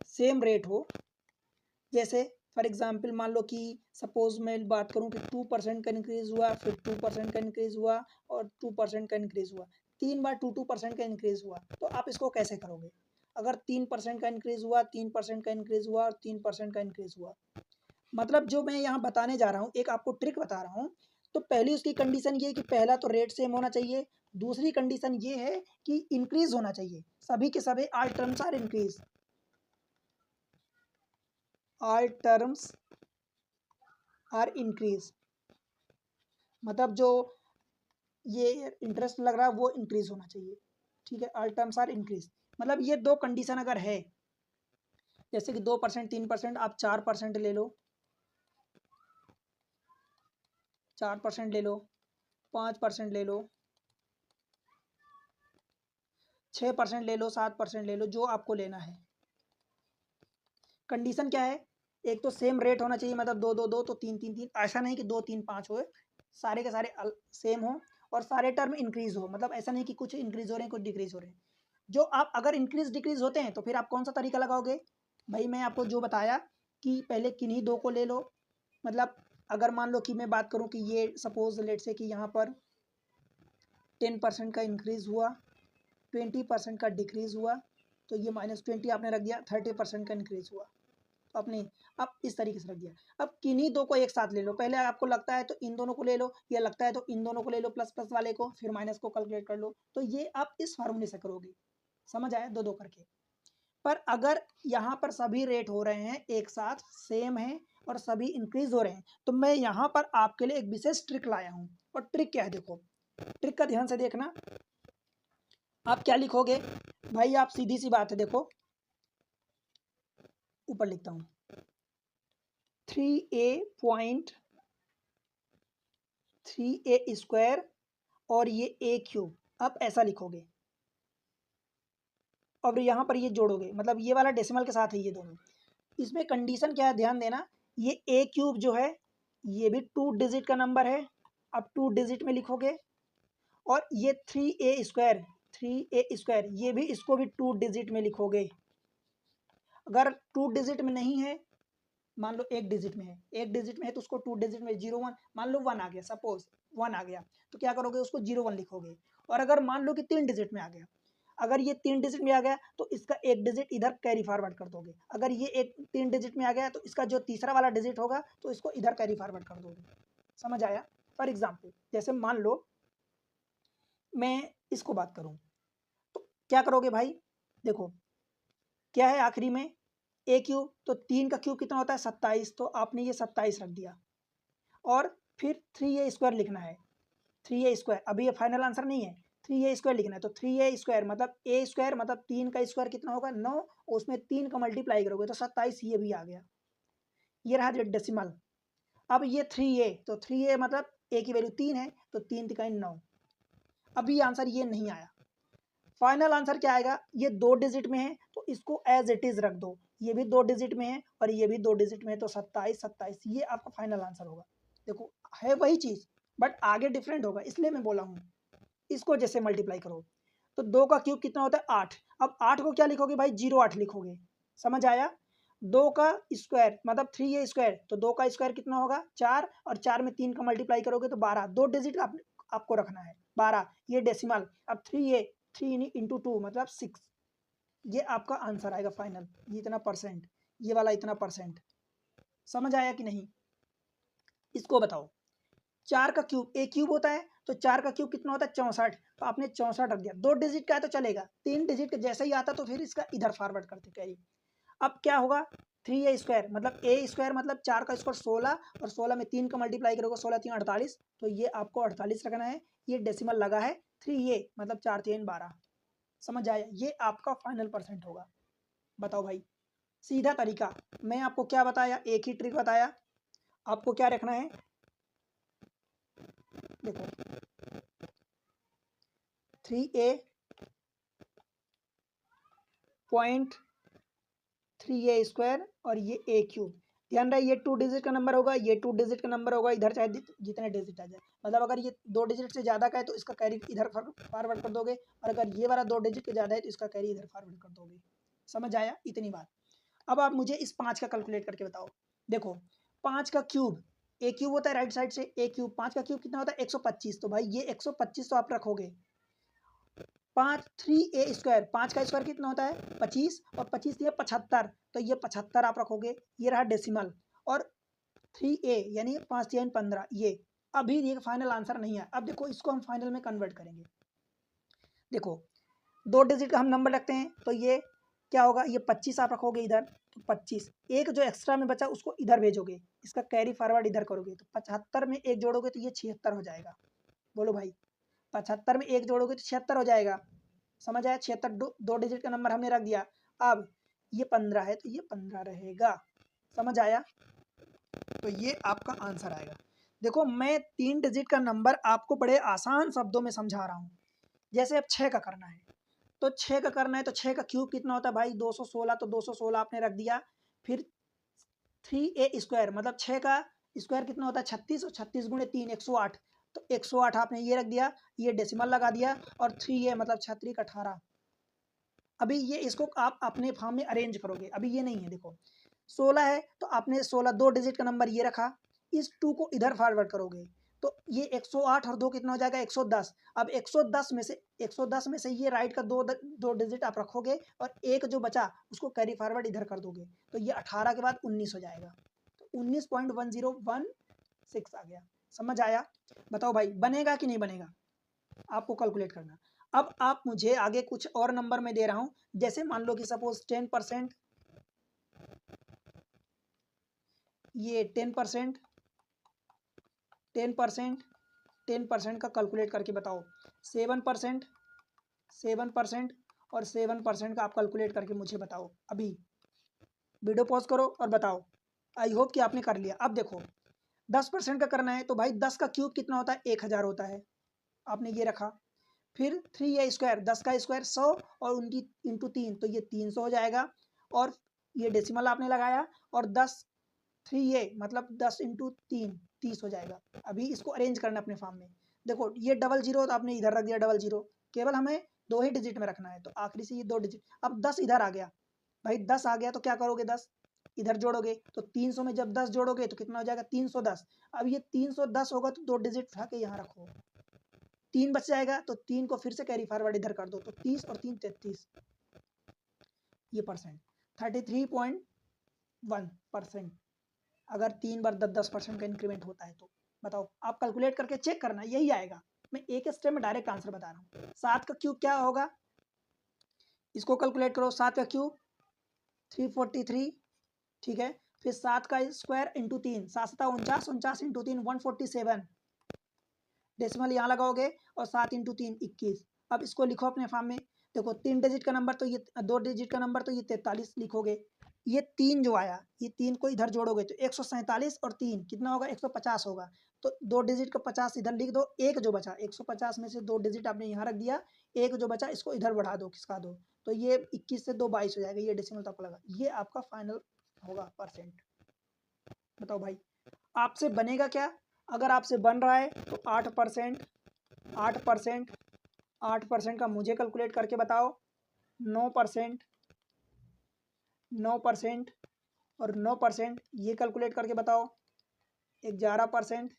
सेम रेट हो, जैसे फॉर एग्जांपल मान लो कि सपोज मैं बात करूं कि 2% का इंक्रीज हुआ, फिर 2% का इंक्रीज हुआ और 2% का इंक्रीज हुआ, 3 बार 2% का इंक्रीज हुआ, तो आप इसको कैसे करोगे? अगर 3% का इंक्रीज हुआ, 3% का इंक्रीज हुआ और 3% का इंक्रीज हुआ, मतलब जो मैं यहाँ बताने जा रहा हूँ, एक आपको ट्रिक बता रहा हूँ। तो पहली उसकी कंडीशन ये है कि पहला तो रेट सेम होना चाहिए, दूसरी कंडीशन ये है कि इंक्रीज होना चाहिए, सभी के सभी all terms are increase, all terms are increase, मतलब जो ये इंटरेस्ट लग रहा है वो इंक्रीज होना चाहिए, ठीक है, ऑल टर्म्स आर इंक्रीज, मतलब ये दो कंडीशन अगर है, जैसे कि 2%, 3%, आप 4% ले लो, 4% ले लो, 5% ले लो, 6% ले लो, 7% ले लो, जो आपको लेना है। कंडीशन क्या है, एक तो सेम रेट होना चाहिए, मतलब 2 2 2 तो 3 3 3, ऐसा नहीं कि 2 3 5 हो, सारे के सारे सेम हो और सारे टर्म इंक्रीज हो, मतलब ऐसा नहीं कि कुछ इंक्रीज हो रहे हैं कुछ डिक्रीज हो रहे हैं। जो आप अगर इंक्रीज डिक्रीज होते हैं तो फिर आप कौन सा तरीका लगाओगे? भाई मैं आपको जो बताया कि पहले किन्हीं दो को ले लो, मतलब अगर मान लो कि मैं बात करूं कि ये सपोज लेट से कि यहाँ पर 10% का इंक्रीज हुआ, 20% का डिक्रीज हुआ, तो ये -20 आपने रख दिया, 30% का इंक्रीज हुआ, तो आपने अब इस तरीके से रख दिया। अब किन्हीं दो को एक साथ ले लो, पहले आपको लगता है तो इन दोनों को ले लो, या लगता है तो इन दोनों को ले लो, प्लस प्लस वाले को, फिर माइनस को कैलकुलेट कर लो, तो ये आप इस फार्मूले से करोगे। समझ आया? दो दो करके। पर अगर यहाँ पर सभी रेट हो रहे हैं एक साथ सेम है और सभी इंक्रीज हो रहे हैं, तो मैं यहाँ पर आपके लिए एक विशेष ट्रिक लाया हूँ। और ट्रिक क्या है देखो, ट्रिक का ध्यान से देखना। आप क्या लिखोगे भाई, आप सीधी सी बात है देखो, ऊपर लिखता हूँ 3a पॉइंट 3a स्क्वायर और ये a क्यूब, आप ऐसा लिखोगे और यहाँ पर ये जोड़ोगे, मतलब ये वाला डेसिमल के साथ है ये दोनों। इसमें कंडीशन क्या है ध्यान देना, ये a क्यूब जो है ये भी 2 डिजिट का नंबर है, अब 2 डिजिट में लिखोगे, और ये 3a स्क्वायर ये भी, इसको भी 2 डिजिट में लिखोगे। अगर 2 डिजिट में नहीं है, मान लो एक डिजिट में है, एक डिजिट में है तो उसको 2 डिजिट में 01, मान लो 1 आ गया, सपोज 1 आ गया, तो क्या करोगे उसको 01 लिखोगे। और अगर मान लो कि 3 डिजिट में आ गया, अगर ये 3 डिजिट में आ गया तो इसका एक डिजिट इधर कैरी फॉरवर्ड कर दोगे। अगर ये एक 3 डिजिट में आ गया तो इसका जो तीसरा वाला डिजिट होगा तो इसको इधर कैरी फॉरवर्ड कर दोगे। समझ आया? फॉर एग्जाम्पल जैसे मान लो मैं इसको बात करूं, तो क्या करोगे भाई, देखो क्या है आखिरी में ए क्यूब, तो 3 का क्यूब कितना होता है 27, तो आपने ये 27 रख दिया, और फिर 3a स्क्वायर लिखना है, 3a स्क्वायर, अभी ये फाइनल आंसर नहीं है, 3a स्क्वायर लिखना है, तो 3a स्क्वायर मतलब a स्क्वायर मतलब 3 का स्क्वायर कितना होगा 9, उसमें 3 का मल्टीप्लाई करोगे तो 27, ये भी आ गया, ये रहा डेसिमल। अब ये 3a, तो 3a मतलब a की वैल्यू 3 है, तो 3 तिकाई 9, अभी आंसर ये नहीं आया। फाइनल आंसर क्या आएगा, ये 2 डिजिट में है तो इसको एज इट इज रख दो, ये भी 2 डिजिट में है और ये भी 2 डिजिट में है, तो 27 27, ये आपका फाइनल आंसर होगा। देखो है वही चीज बट आगे डिफरेंट होगा, इसलिए मैं बोला हूँ। इसको जैसे मल्टीप्लाई करो तो 2 का क्यूब कितना होता है 8, अब 8 को क्या लिखोगे भाई 08 लिखोगे। समझ आया? 2 का स्क्वायर मतलब 3a स्क्वायर, तो 2 का स्क्वायर कितना होगा 4, और 4 में 3 का मल्टीप्लाई करोगे तो 12, 2 डिजिट आपको रखना है 12, ये डेसिमल। अब 3a 3 इंटू 2 मतलब 6, ये आपका आंसर आएगा फाइनल, ये इतना परसेंट, ये वाला इतना परसेंट। समझ आया कि नहीं? इसको बताओ। 4 का क्यूब, ए क्यूब होता है तो 4 का क्यूब कितना होता है 64, तो आपने 64 रख दिया। 2 डिजिट का है तो चलेगा, 3 डिजिट का जैसे ही आता तो फिर इसका इधर फॉरवर्ड करते कैरी। अब क्या होगा 3a² मतलब a² मतलब 4 का स्क्वायर 16 और 16 में 3 का मल्टीप्लाई करोगे 16 3 48, तो ये आपको 48 रखना है। ये डेसिमल लगा है 3a मतलब 4 3 12। समझ आया? ये आपका फाइनल परसेंट होगा। बताओ भाई, सीधा तरीका। मैं आपको क्या बताया, एक ही ट्रिक बताया। आपको क्या रखना है, देखो 3a पॉइंट 3a² और ये a क्यूब। ध्यान रहे ये 2 डिजिट का नंबर होगा, ये 2 डिजिट का नंबर होगा, इधर चाहे जितने डिजिट आ जाए। मतलब अगर ये 2 डिजिट से ज़्यादा का है तो इसका कैरी इधर फॉरवर्ड कर दोगे, और अगर ये वाला 2 डिजिट का ज़्यादा है तो इसका कैरी इधर फॉरवर्ड कर दोगे। समझ आया? इतनी बात। अब आप मुझे इस 5 का कैलकुलेट करके बताओ। देखो 5 का क्यूब, ए क्यूब होता है राइट साइड से, ए क्यूब 5 का क्यूब कितना होता है 125, तो भाई ये 125 तो आप रखोगे। 3a², 5 का स्क्वायर कितना होता है 25, और 25 ये 75, तो ये 75 आप रखोगे। ये रहा डेसिमल, और 3a यानी 5 3 15 ये। अभी ये फाइनल आंसर नहीं है। अब देखो इसको हम फाइनल में कन्वर्ट करेंगे। देखो 2 डिजिट का हम नंबर रखते हैं तो ये क्या होगा, ये 25 आप रखोगे इधर, तो 25 एक जो एक्स्ट्रा में बचा उसको इधर भेजोगे, इसका कैरी फॉरवर्ड इधर करोगे, तो 75 में एक जोड़ोगे तो ये 76 हो जाएगा। बोलो भाई, 75 में एक जोड़ोगे तो 76 हो जाएगा। समझ आया? 76 दो डिजिट का नंबर हमने रख दिया। अब ये 15 है तो ये 15 रहेगा। समझ आया? तो ये आपका आंसर आएगा। देखो मैं 3 डिजिट का नंबर आपको बड़े आसान शब्दों में समझा रहा हूँ। जैसे अब 6 का करना है तो 6 का करना है, तो 6 का क्यूब कितना होता है भाई 216, तो 216 आपने रख दिया। फिर 3a² मतलब 6 का स्क्वायर कितना होता है 36, और 36 गुणे 3 108, तो 108 आपने ये रख दिया, ये डेसिमल लगा दिया, और 3a मतलब 36 18। अभी ये इसको आप अपने फॉर्म में अरेंज करोगे। अभी ये नहीं है, देखो 16 है तो आपने 16 2 डिजिट का नंबर ये रखा, इस 2 को इधर फॉरवर्ड करोगे तो ये 108 और 2 कितना हो जाएगा 110। अब 110 में से ये राइट का दो डिजिट आप रखोगे, और एक जो बचा उसको कैरी फॉरवर्ड इधर कर दोगे, तो ये 18 के बाद 19 हो जाएगा, तो 19.1016 आ गया। समझ आया? बताओ भाई बनेगा कि नहीं बनेगा? आपको कैलकुलेट करना। अब आप मुझे आगे कुछ और नंबर में दे रहा हूं, जैसे मान लो कि सपोज 10%, ये 10%, 10%, 10% का कैलकुलेट करके बताओ। 7%, 7% और 7% का आप कैलकुलेट करके मुझे बताओ। अभी वीडियो पॉज करो और बताओ। आई होप कि आपने कर लिया। अब देखो 10% का करना है तो भाई 10 का क्यूब कितना होता है 1000 होता है, आपने ये रखा। फिर 3a², 10 का स्क्वायर 100 और उनकी इंटू 3, तो ये 300 हो जाएगा, और ये डेसिमल आपने लगाया, और 10 3a मतलब 10 इंटू 3 30 हो जाएगा। अभी इसको अरेंज करना अपने फॉर्म में। देखो ये डबल जीरो तो आपने इधर रख दिया डबल जीरो, केवल हमें 2 ही डिजिट में रखना है, तो आखिरी से ये 2 डिजिट। अब 10 इधर आ गया भाई, 10 आ गया तो क्या करोगे 10 इधर जोड़ोगे, तो 300 में जब 10 जोड़ोगे तो कितना हो जाएगा 310। अब ये 310 होगा तो 2 डिजिट उठा के यहाँ रखो, 3 बच जाएगा, तो 3 को फिर से कैरी फॉरवर्ड इधर कर दो, तो 30 और 3 33, ये परसेंट 33.1%। अगर 3 बार 10% का इंक्रीमेंट होता है तो बताओ, आप कैलकुलेट करके चेक करना, यही आएगा। मैं एक स्टेप में डायरेक्ट आंसर बता रहा हूँ। 7 का क्यूब क्या होगा, इसको कैलकुलेट करो। 7 का क्यूब 343, ठीक है। फिर 7 का स्क्वायर इंटू 3, 7 7 49, 49 इंटू 3 147, डेसिमल यहाँ लगाओगे, और 7 इंटू 3 21। अब इसको लिखो अपने फॉर्म में। देखो 3 डिजिट का नंबर तो ये, 2 डिजिट का नंबर तो ये 43 लिखोगे। ये 3 जो आया, ये 3 को इधर जोड़ोगे तो 147 और 3 कितना होगा 150 होगा, तो 2 डिजिट का 50 इधर लिख दो। एक जो बचा 150 में से 2 डिजिट आपने यहाँ रख दिया, एक जो बचा इसको इधर बढ़ा दो, खिसका दो, तो ये 21 से 2 22 हो जाएगा। ये डेसिमल तक लगा, ये आपका फाइनल होगा परसेंट। बताओ भाई आपसे बनेगा क्या? अगर आपसे बन रहा है तो 8%, 8%, 8% का मुझे कैलकुलेट करके बताओ। 9%, 9% और 9% ये कैलकुलेट करके बताओ। 11%,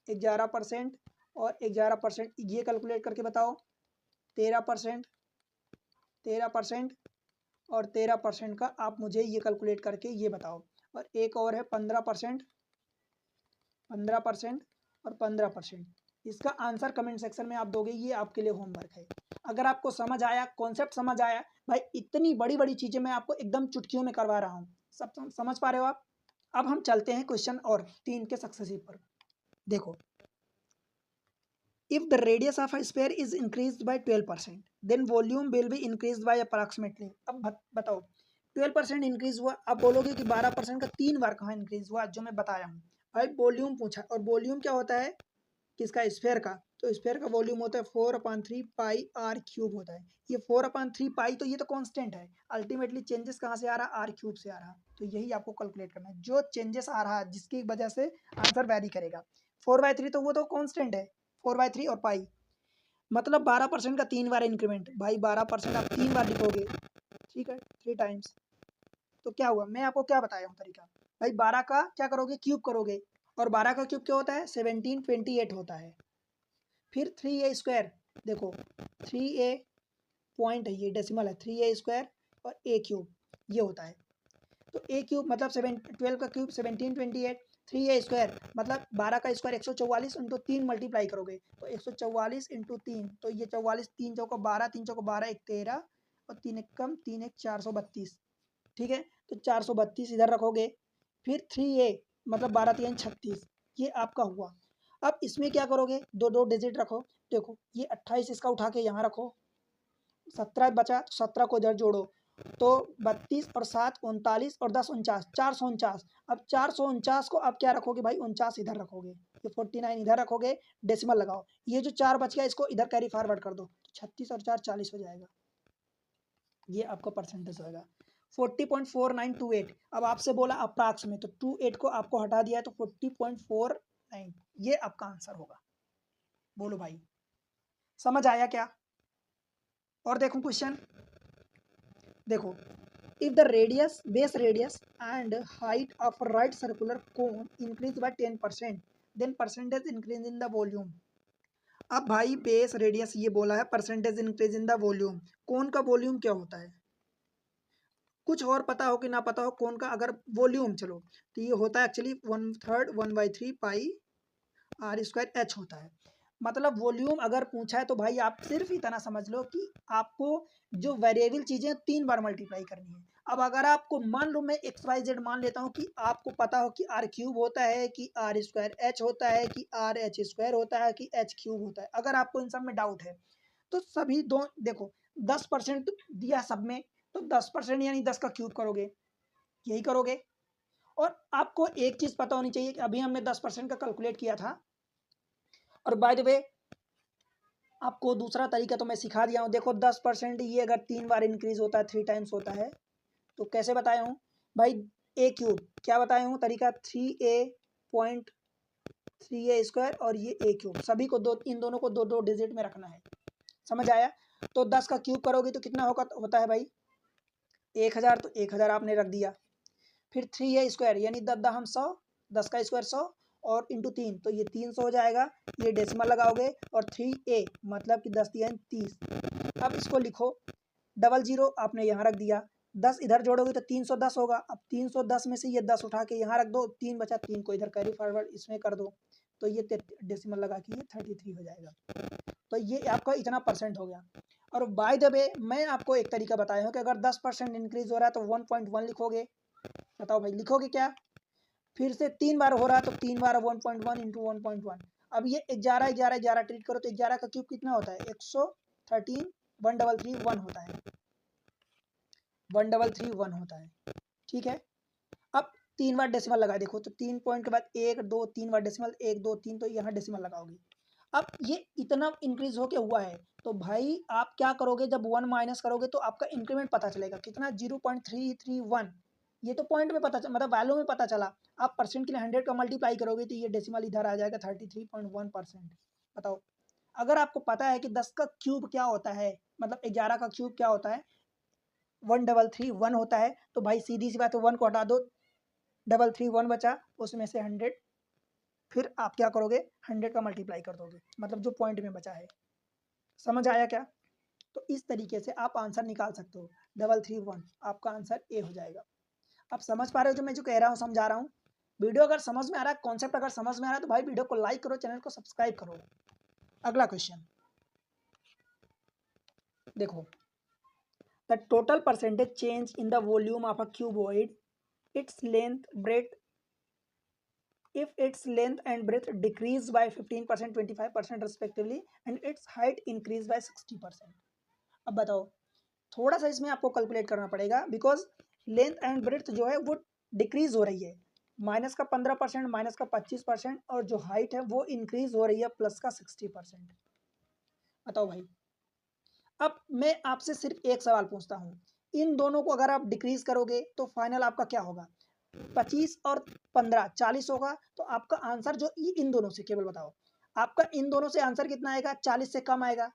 11% और 11% ये कैलकुलेट करके बताओ। 13%, 13% और 13% का आप मुझे ये कैलकुलेट करके ये बताओ। और एक और है 15%, 15% और 15%। इसका आंसर कमेंट सेक्शन में आप दोगे, ये आपके लिए होमवर्क है। अगर आपको समझ आया, कॉन्सेप्ट समझ आया, भाई इतनी बड़ी बड़ी चीज़ें मैं आपको एकदम चुटकियों में करवा रहा हूँ, सब समझ पा रहे हो आप। अब हम चलते हैं क्वेश्चन और 3 के सक्सेसिव पर। देखो, if the radius of a sphere is increased by 12%, then volume will be increased by approximately। अब बताओ 12% इंक्रीज हुआ, अब बोलोगे कि 12% का 3 बार कहाँ इंक्रीज हुआ, जो मैं बताया हूँ। भाई वॉल्यूम पूछा, और वॉल्यूम क्या होता है किसका, स्फेयर का। तो स्फेयर का वॉल्यूम होता है 4/3 पाई आर क्यूब होता है। ये 4/3 पाई, तो ये तो कांस्टेंट है, अल्टीमेटली चेंजेस कहाँ से आ रहा, आर क्यूब से आ रहा। तो यही आपको कैलकुलेट करना है, जो चेंजेस आ रहा है जिसकी वजह से आंसर वैरी करेगा। 4/3 तो वो तो कांस्टेंट है, 4/3 और पाई, मतलब 12% का 3 बार इंक्रीमेंट। भाई 12% आप 3 बार लिखोगे, ठीक है, 3 टाइम्स। तो क्या हुआ, मैं आपको क्या बताया हूँ तरीका। भाई 12 का क्या करोगे, क्यूब करोगे, और 12 का क्यूब क्या होता है, 1728 होता है। फिर 3a स्क्वायर, देखो 3a पॉइंट है, ये डेसिमल है, 3a स्क्वायर और a क्यूब ये होता है। तो a क्यूब मतलब 12 का क्यूब 1728, 3a स्क्वायर मतलब 12 का स्क्वायर 144 इंटू 3 मल्टीप्लाई करोगे तो 144 इंटू 3, तो ये 44, 3 चौको 12, 3 चौको 12, 1 13 और 3 1 कम 3 1 432, ठीक है। तो 432 इधर रखोगे। फिर 3a मतलब 12 3 36, ये आपका हुआ। अब इसमें क्या करोगे, दो दो डिजिट रखो। देखो ये 28 इसका उठा के यहाँ रखो, 17 बचा, 17 को इधर जोड़ो, तो 32 और 7 39 और 10 49, 449। अब 449 को अब क्या रखोगे भाई, 49 इधर रखोगे, ये 49 इधर रखोगे, डेसिमल लगाओ, ये जो 4 बच गया इसको इधर कैरी फॉरवर्ड कर दो, 36 और 4 40 हो जाएगा। ये आपका परसेंटेज होगा 40.4928। अब आपसे बोला अप्रॉक्स में, तो 28 को आपको हटा दिया है तो 40.49, ये आपका आंसर होगा। बोलो भाई समझ आया क्या। और देखो क्वेश्चन, देखो, if the radius base radius and height of right circular cone increase by 10%, then percentage increase in the volume। अब भाई बेस रेडियस ये बोला है, percentage increase in the volume, cone का वॉल्यूम क्या होता है, कुछ और पता हो कि ना पता हो, कोन का अगर वॉल्यूम, चलो तो ये होता है actually 1/3 1/3 pi R square H होता है। मतलब वॉल्यूम अगर पूछा है तो भाई आप सिर्फ इतना समझ लो कि आपको जो वेरिएबल चीज़ें 3 बार मल्टीप्लाई करनी है। अब अगर आपको मान लो मैं XYZ मान लेता हूँ कि आपको पता हो कि आर क्यूब होता है कि आर स्क्वायर एच होता है कि आर एच स्क्वायर होता है कि एच क्यूब होता है, अगर आपको इन सब में डाउट है तो सभी दो देखो 10% दिया सब में, तो 10% यानी 10 का क्यूब करोगे, यही करोगे। और आपको एक चीज़ पता होनी चाहिए कि अभी हमने 10% का कैलकुलेट किया था। और बाय द वे आपको दूसरा तरीका तो मैं सिखा दिया हूँ। देखो 10% ये अगर 3 बार इंक्रीज होता है, 3 टाइम्स होता है, तो कैसे बताया हूँ भाई, ए क्यूब क्या बताया हूँ तरीका, 3a स्क्वायर और ये ए क्यूब, सभी को दो, इन दोनों को दो दो डिजिट में रखना है। समझ आया। तो 10 का क्यूब करोगे तो कितना होता है भाई 1000, तो 1000 आपने रख दिया। फिर 3a स्क्वायर यानी 10 हम 100, 10 का स्क्वायर 100 और इंटू 3, तो ये 300 हो जाएगा, ये डेसिमल लगाओगे, और 3a मतलब कि 10 3 30। अब इसको लिखो, डबल जीरो आपने यहाँ रख दिया, 10 इधर जोड़ोगे तो 310 होगा। अब 310 में से ये 10 उठा के यहाँ रख दो, 3 बचा, 3 को इधर कैरी फॉरवर्ड इसमें कर दो, तो ये डेसिमल लगा के ये 33 हो जाएगा। तो ये आपका इतना परसेंट हो गया। और बाय द वे मैं आपको एक तरीका बताया हूँ कि अगर 10% इंक्रीज हो रहा है तो 1.1 लिखोगे। बताओ भाई लिखोगे क्या, फिर से 3 बार हो रहा है तो 3 बार 1.1 इंटू 1.1। अब ये 11 11 11 ट्रीट करो तो 11 का क्यूब कितना होता है 113, 1331 होता है, 1331 होता है, ठीक है। अब 3 बार डेसिमल लगा, देखो तो 3 पॉइंट के बाद 1 2 3 बार डेसिमल 1 2 3, तो यहाँ डेसिमल लगाओगे। अब ये इतना इंक्रीज होके हुआ है, तो भाई आप क्या करोगे, जब 1 माइनस करोगे तो आपका इंक्रीमेंट पता चलेगा कितना 0.331। ये तो पॉइंट में पता मतलब वैल्यू में पता चला। आप परसेंट के लिए 100 का मल्टीप्लाई करोगे तो ये डेसिमल इधर आ जाएगा 33.1%। बताओ अगर आपको पता है कि 10 का क्यूब क्या होता है, मतलब 11 का क्यूब क्या होता है 1331 होता है, तो भाई सीधी सी बात है 1 को हटा दो, 331 बचा, उसमें से 100, फिर आप क्या करोगे 100 का मल्टीप्लाई कर दोगे, मतलब जो पॉइंट में बचा है। समझ आया क्या। तो इस तरीके से आप आंसर निकाल सकते हो, 331 आपका आंसर ए हो जाएगा। आप समझ पा रहे हो जो मैं जो कह रहा हूँ, समझा रहा हूँ? वीडियो अगर समझ में आ रहा है, कॉन्सेप्ट अगर समझ में आ रहा है तो भाई वीडियो को लाइक करो, चैनल को सब्सक्राइब करो। अगला क्वेश्चन देखो, the total percentage change in the volume of a cuboid, its length breadth, if its length and breadth decrease by 15%, 25% respectively and its height increase by 60%। अब बताओ, थोड़ा सा इसमें आपको कैलकुलेट करना पड़ेगा, बिकॉज लेंथ एंड ब्रेड्थ जो है वो डिक्रीज हो रही है, माइनस का 15%, माइनस का 25%, और जो हाइट है वो इंक्रीज हो रही है प्लस का 60%। बताओ भाई, अब मैं आपसे सिर्फ एक सवाल पूछता हूँ, इन दोनों को अगर आप डिक्रीज करोगे तो फाइनल आपका क्या होगा? 25 और 15 40 होगा। तो आपका आंसर जो इन दोनों से, केवल बताओ आपका इन दोनों से आंसर कितना आएगा? 40 से कम आएगा,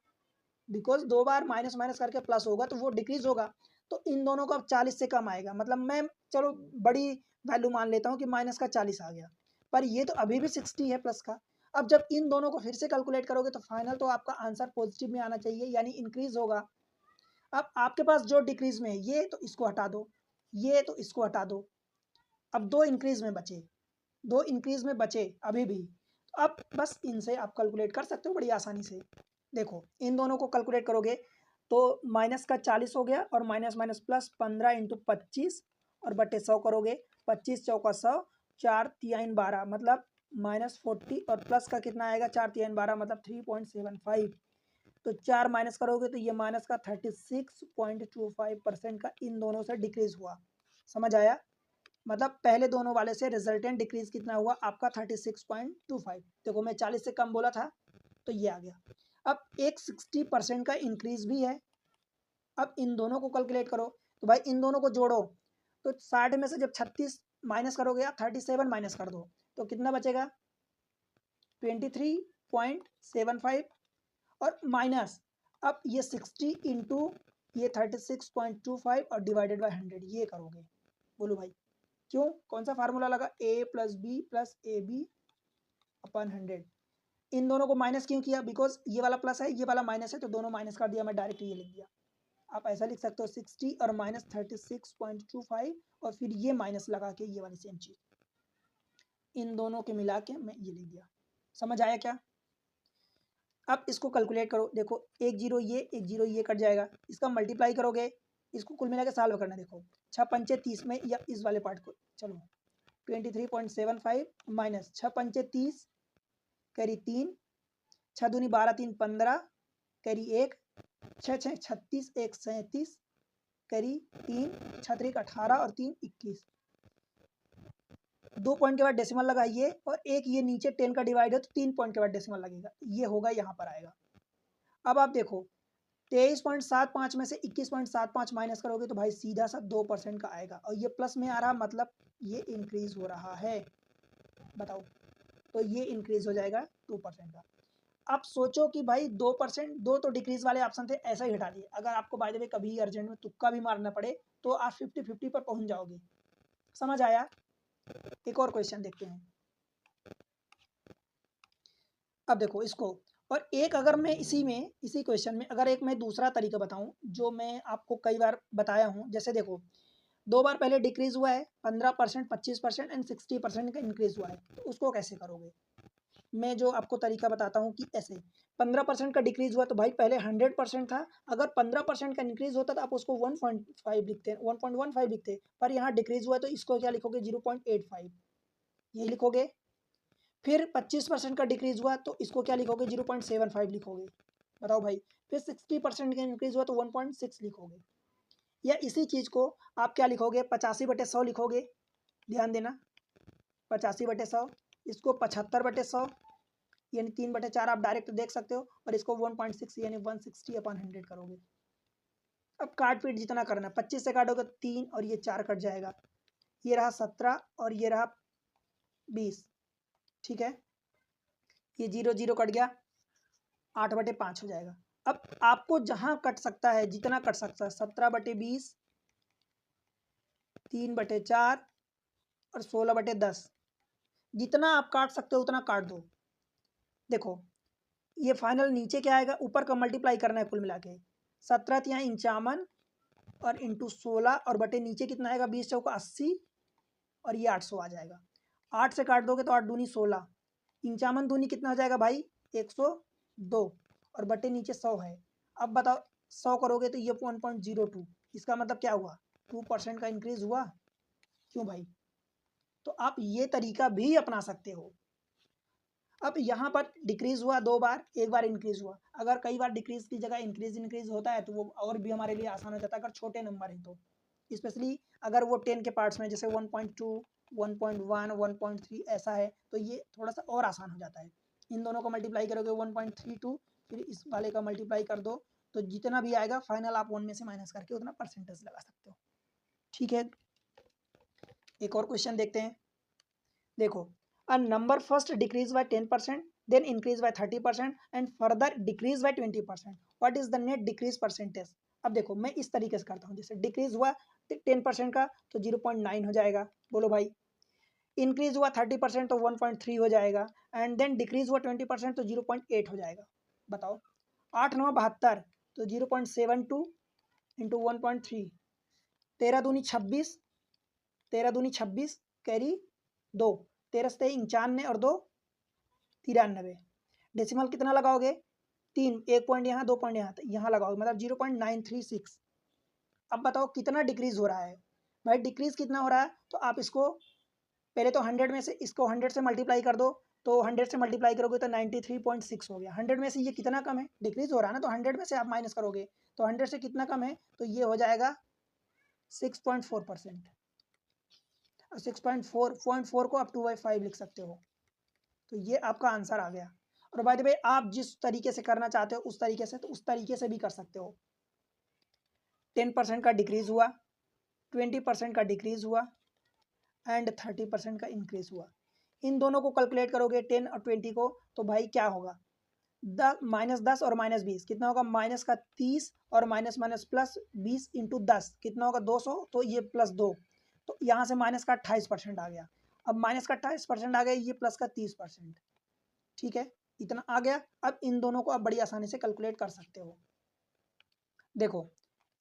बिकॉज दो बार माइनस माइनस करके प्लस होगा तो वो डिक्रीज होगा। तो इन दोनों का 40 से कम आएगा, मतलब मैं चलो बड़ी वैल्यू मान लेता हूँ कि माइनस का 40 आ गया, पर ये तो अभी भी 60 है प्लस का। अब जब इन दोनों को फिर से कैलकुलेट करोगे तो फाइनल तो आपका आंसर पॉजिटिव में आना चाहिए, यानी इंक्रीज होगा। अब आपके पास जो डिक्रीज में है ये, तो इसको हटा दो, ये तो इसको हटा दो, अब दो इंक्रीज में बचे, दो इंक्रीज में बचे अभी भी। अब बस इनसे आप कैलकुलेट कर सकते हो बड़ी आसानी से। देखो इन दोनों को कैलकुलेट करोगे तो माइनस का 40 हो गया, और माइनस माइनस प्लस 15 इंटू 25 और बटे 100 करोगे, 25 चौका 100, 4 तियाइन 12, मतलब -40, और प्लस का कितना आएगा? 4 तियाइन 12 मतलब 3.75। तो 4 माइनस करोगे तो ये माइनस का 36.25% का इन दोनों से डिक्रीज हुआ। समझ आया? मतलब पहले दोनों वाले से रिजल्टेंट डिक्रीज कितना हुआ आपका? 36.25। देखो मैं 40 से कम बोला था तो ये आ गया। अब एक 60% का इंक्रीज भी है। अब इन दोनों को कैलकुलेट करो, तो भाई इन दोनों को जोड़ो, तो 60 में से जब 36 माइनस करोगे या 37 माइनस कर दो तो कितना बचेगा? 23.75, और माइनस अब ये 60 इंटू ये 36.25 और डिवाइडेड बाई 100 ये करोगे। बोलो भाई क्यों? कौन सा फार्मूला लगा? a plus B plus A B upon 100। इन दोनों को माइनस क्यों किया? बिकॉज ये वाला प्लस है, ये वाला माइनस है, तो दोनों माइनस कर दिया, मैं डायरेक्ट ये लिख दिया। आप ऐसा लिख सकते हो 60 और माइनस 36.25, और फिर ये माइनस लगा के ये वाली सेम चीज, इन दोनों के मिला के मैं ये लिख दिया। समझ आया क्या? अब इसको कैलकुलेट करो, देखो एक जीरो ये कट जाएगा, इसका मल्टीप्लाई करोगे, इसको कुल मिला के सॉल्व करना। देखो 6 पंचे 30 में, या इस वाले पार्ट को चलो 23.75 माइनस 6 पंचे 30 करी 3, 6 दूनी 12 3 15 करी 1, 6 6 36 1 37 करी 3, 6 3 18 और 3 21। 2 पॉइंट के बाद डेसिमल लगाइए, और एक ये नीचे 10 का डिवाइड है तो 3 पॉइंट के बाद डेसिमल लगेगा, ये होगा यहाँ पर आएगा। अब आप देखो 23.75 में से 21.75 माइनस करोगे तो भाई सीधा सा 2% का आएगा, और ये प्लस में आ रहा, मतलब ये इंक्रीज हो रहा है। बताओ, तो ये इंक्रीज हो जाएगा 2% का। आप सोचो कि भाई 2%, दो तो डिक्रीज वाले ऑप्शन थे, ऐसा ही हटा दिए। अगर आपको बाय द वे कभी अर्जेंट में तुक्का भी मारना पड़े तो आप 50-50 पर पहुंच जाओगे। समझ आया? एक और क्वेश्चन देखते हैं। अब देखो इसको, और एक अगर मैं इसी क्वेश्चन में अगर एक मैं दूसरा तरीका बताऊं जो मैं आपको कई बार बताया हूं, जैसे देखो दो बार पहले डिक्रीज हुआ है 15%, 25% एंड 60% का इंक्रीज हुआ है, तो उसको कैसे करोगे? मैं जो आपको तरीका बताता हूँ कि ऐसे 15% का डिक्रीज हुआ तो भाई पहले 100% था, अगर 15% का इंक्रीज होता तो आप उसको 1.5 लिखते, 1.15 लिखते, पर यहाँ डिक्रीज हुआ तो इसको क्या लिखोगे? 0.85 ये लिखोगे। फिर 25% का डिक्रीज हुआ तो इसको क्या लिखोगे? 0.75 लिखोगे। बताओ भाई, फिर 60% का इंक्रीज हुआ तो 1.6 लिखोगे। या इसी चीज़ को आप क्या लिखोगे? 85/100 लिखोगे। ध्यान देना, 85/100, इसको 75/100 यानी 3/4 आप डायरेक्ट देख सकते हो, और इसको 1.6 यानी 160/100 करोगे। अब काट पीट जितना करना, 25 से काटोगे 3 और ये 4 कट जाएगा, ये रहा 17 और ये रहा 20। ठीक है, ये 0 0 कट गया, 8/5 हो जाएगा। अब आपको जहां कट सकता है, जितना कट सकता है, 17/20, 3/4 और 16/10, जितना आप काट सकते हो उतना काट दो। देखो ये फाइनल नीचे क्या आएगा? ऊपर का मल्टीप्लाई करना है कुल मिला के, 17 × 51 और इंटू 16 और बटे नीचे कितना आएगा 20 चौका 80 और ये 800 आ जाएगा। 8 से काट दोगे तो 8 दूनी 16, 55 दूनी कितना हो जाएगा भाई 102 और बटे नीचे 100 है। अब बताओ 100 करोगे तो ये 1.02, इसका मतलब क्या हुआ 2% का इंक्रीज हुआ। क्यों भाई? तो आप ये तरीका भी अपना सकते हो। अब यहाँ पर डिक्रीज हुआ 2 बार, एक बार इंक्रीज हुआ। अगर कई बार डिक्रीज की जगह इंक्रीज होता है तो वो और भी हमारे लिए आसान हो जाता है अगर छोटे नंबर हैं तो। स्पेशली अगर वो 10 के पार्ट्स में जैसे 1.2, 1.1, 1.3 ऐसा है तो ये थोड़ा सा और आसान हो जाता है। इन दोनों को मल्टीप्लाई करोगे 1.32, फिर इस वाले का मल्टीप्लाई कर दो तो जितना भी आएगा फाइनल आप 1 में से माइनस करके उतना परसेंटेज लगा सकते हो। ठीक है, एक और क्वेश्चन देखते हैं। देखो, a number first decrease by 10%, then increase by 30% and further decrease by 20%. What is the net decrease percentage? अब देखो मैं इस तरीके से करता हूँ, जैसे डिक्रीज हुआ 10% का तो 0.9 हो जाएगा, बोलो भाई। इंक्रीज हुआ 30% तो 1.3 हो जाएगा एंड देन डिक्रीज हुआ 20% तो 0.8 हो जाएगा। बताओ 8 9 72 तो 0.72 इंटू 1.3, 13 दूनी 26, 13 दूनी 26 कैरी 2, 13 से 95 और 2 93। डेसिमल कितना लगाओगे 3, 1 पॉइंट यहाँ 2 पॉइंट यहाँ लगाओगे मतलब 0.936। अब बताओ कितना डिक्रीज हो रहा है भाई। डिक्रीज कितना हो रहा है तो आप इसको पहले तो 100 में से इसको 100 से मल्टीप्लाई कर दो, तो 100 से मल्टीप्लाई करोगे तो 93.6 हो गया। 100 में से ये कितना कम है, डिक्रीज हो रहा है ना, तो 100 में से आप माइनस करोगे तो 100 से कितना कम है तो ये हो जाएगा 6.4%। 6.4 को आप 2/5 लिख सकते हो। तो ये आपका आंसर आ गया। और बाय द वे आप जिस तरीके से करना चाहते हो उस तरीके से, तो उस तरीके से भी कर सकते हो। 10% का डिक्रीज हुआ, 20% का डिक्रीज हुआ एंड 30% का इंक्रीज हुआ। इन दोनों को कैलकुलेट करोगे 10 और 20 को तो भाई क्या होगा -10 और -20 कितना होगा -30 और माइनस माइनस प्लस 20 इंटू 10 कितना होगा 200, तो ये +2 तो यहाँ से माइनस का 28% आ गया। अब माइनस का 28% आ गया, ये प्लस का 30%। ठीक है, इतना आ गया। अब इन दोनों को आप बड़ी आसानी से कैलकुलेट कर सकते हो। देखो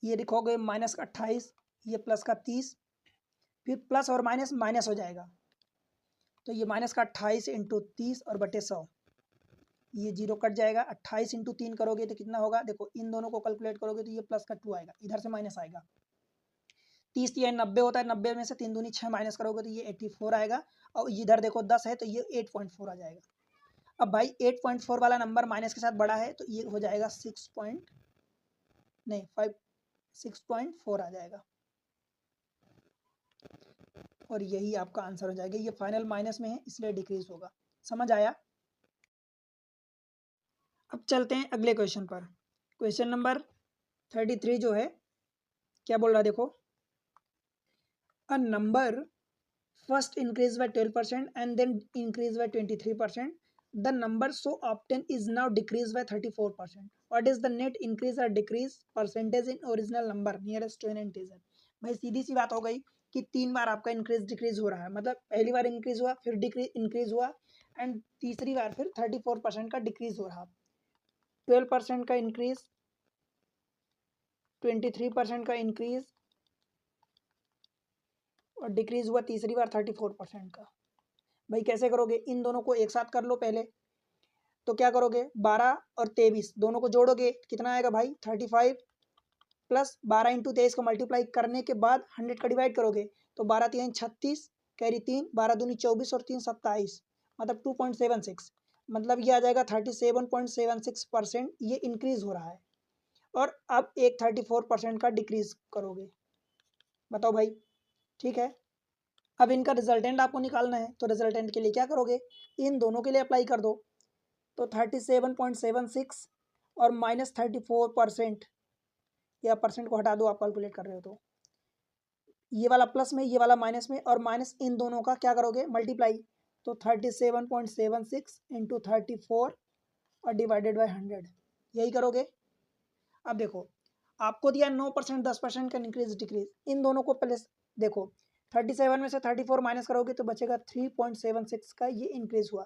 ये लिखोगे -28 ये प्लस का 30, फिर प्लस और माइनस माइनस हो जाएगा तो ये -28 इंटू 30 और बटे 100, ये 0 कट जाएगा। 28 इंटू 3 करोगे तो कितना होगा, देखो इन दोनों को कैलकुलेट करोगे तो ये प्लस का 2 आएगा, इधर से माइनस आएगा। 30 या 90 होता है, 90 में से 3 दूनी 6 माइनस करोगे तो ये 84 आएगा। और इधर देखो 10 है तो ये 8.4 आ जाएगा। अब भाई 8.4 वाला नंबर माइनस के साथ बड़ा है तो ये हो जाएगा 6.4 आ जाएगा और यही आपका आंसर हो जाएगा। ये फाइनल माइनस में है इसलिए डिक्रीज होगा। समझ आया? अब चलते हैं अगले क्वेश्चन पर। क्वेश्चन नंबर 33 जो है क्या बोल रहा है, देखो a number first increase by 12% and then increase by 23%. The number so obtained is now decreased by 34%. What is the net increase or decrease percentage in original number nearest to an integer? भाई सीधी सी बात हो गई कि 3 बार आपका increase decrease हो रहा है, मतलब पहली बार इंक्रीज हुआ फिर इंक्रीज हुआ एंड तीसरी बार फिर 34% का डिक्रीज हो रहा। 12% का इंक्रीज, 23% का इंक्रीज और डिक्रीज हुआ तीसरी बार 34% का। भाई कैसे करोगे, इन दोनों को एक साथ कर लो पहले। तो क्या करोगे 12 और 23 दोनों को जोड़ोगे कितना आएगा भाई 35 प्लस 12 इंटू 23 को मल्टीप्लाई करने के बाद 100 का डिवाइड करोगे तो 12 3 36 कैरी 3, 12 दूनी 24 और 3 27 मतलब 2.76, मतलब ये आ जाएगा 37.76% ये इंक्रीज हो रहा है। और अब एक 34% का डिक्रीज करोगे। बताओ भाई, ठीक है। अब इनका रिजल्टेंट आपको निकालना है तो रिजल्टेंट के लिए क्या करोगे, इन दोनों के लिए अप्लाई कर दो। तो 37.76 और -34%, या परसेंट को हटा दो आप कैलकुलेट कर रहे हो तो ये वाला प्लस में ये वाला माइनस में, और माइनस इन दोनों का क्या करोगे मल्टीप्लाई। तो 37.76 इंटू 34 और डिवाइडेड बाई 100 यही करोगे। अब देखो आपको दिया 9% 10% का इंक्रीज डिक्रीज, इन दोनों को प्लस देखो 37 में से 34 माइनस करोगे तो बचेगा 3.76 का ये इंक्रीज हुआ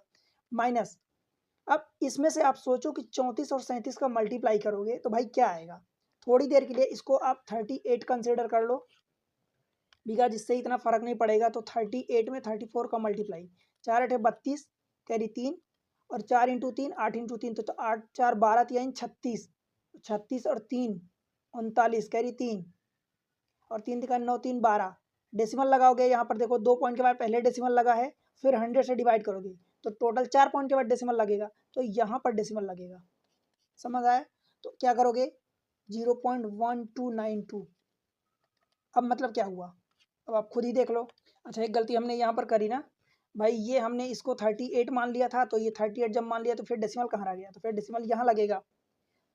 माइनस। अब इसमें से आप सोचो कि 34 और 37 का मल्टीप्लाई करोगे तो भाई क्या आएगा, थोड़ी देर के लिए इसको आप 38 कंसिडर कर लो, बिकॉज इससे इतना फर्क नहीं पड़ेगा। तो 38 में 34 का मल्टीप्लाई, 4 8 32, कैरी 3, और 4 × 3 8 × 3, तो 8 4 12 3 36, 36 और 3 39, कैरी 3, और 3 3 9 3 12। डेसिमल लगाओगे यहाँ पर, देखो 2 पॉइंट के बाद पहले डेसिमल लगा है, फिर 100 से डिवाइड करोगे तो टोटल 4 पॉइंट के बाद डेसिमल लगेगा, तो यहाँ पर डेसिमल लगेगा। समझ आया? तो क्या करोगे, 0.1292। अब मतलब क्या हुआ, अब आप खुद ही देख लो। अच्छा, एक गलती हमने यहाँ पर करी ना भाई, ये हमने इसको 38 मान लिया था, तो ये 38 जब मान लिया तो फिर डेसिमल कहाँ रह गया, तो फिर डेसिमल यहाँ लगेगा।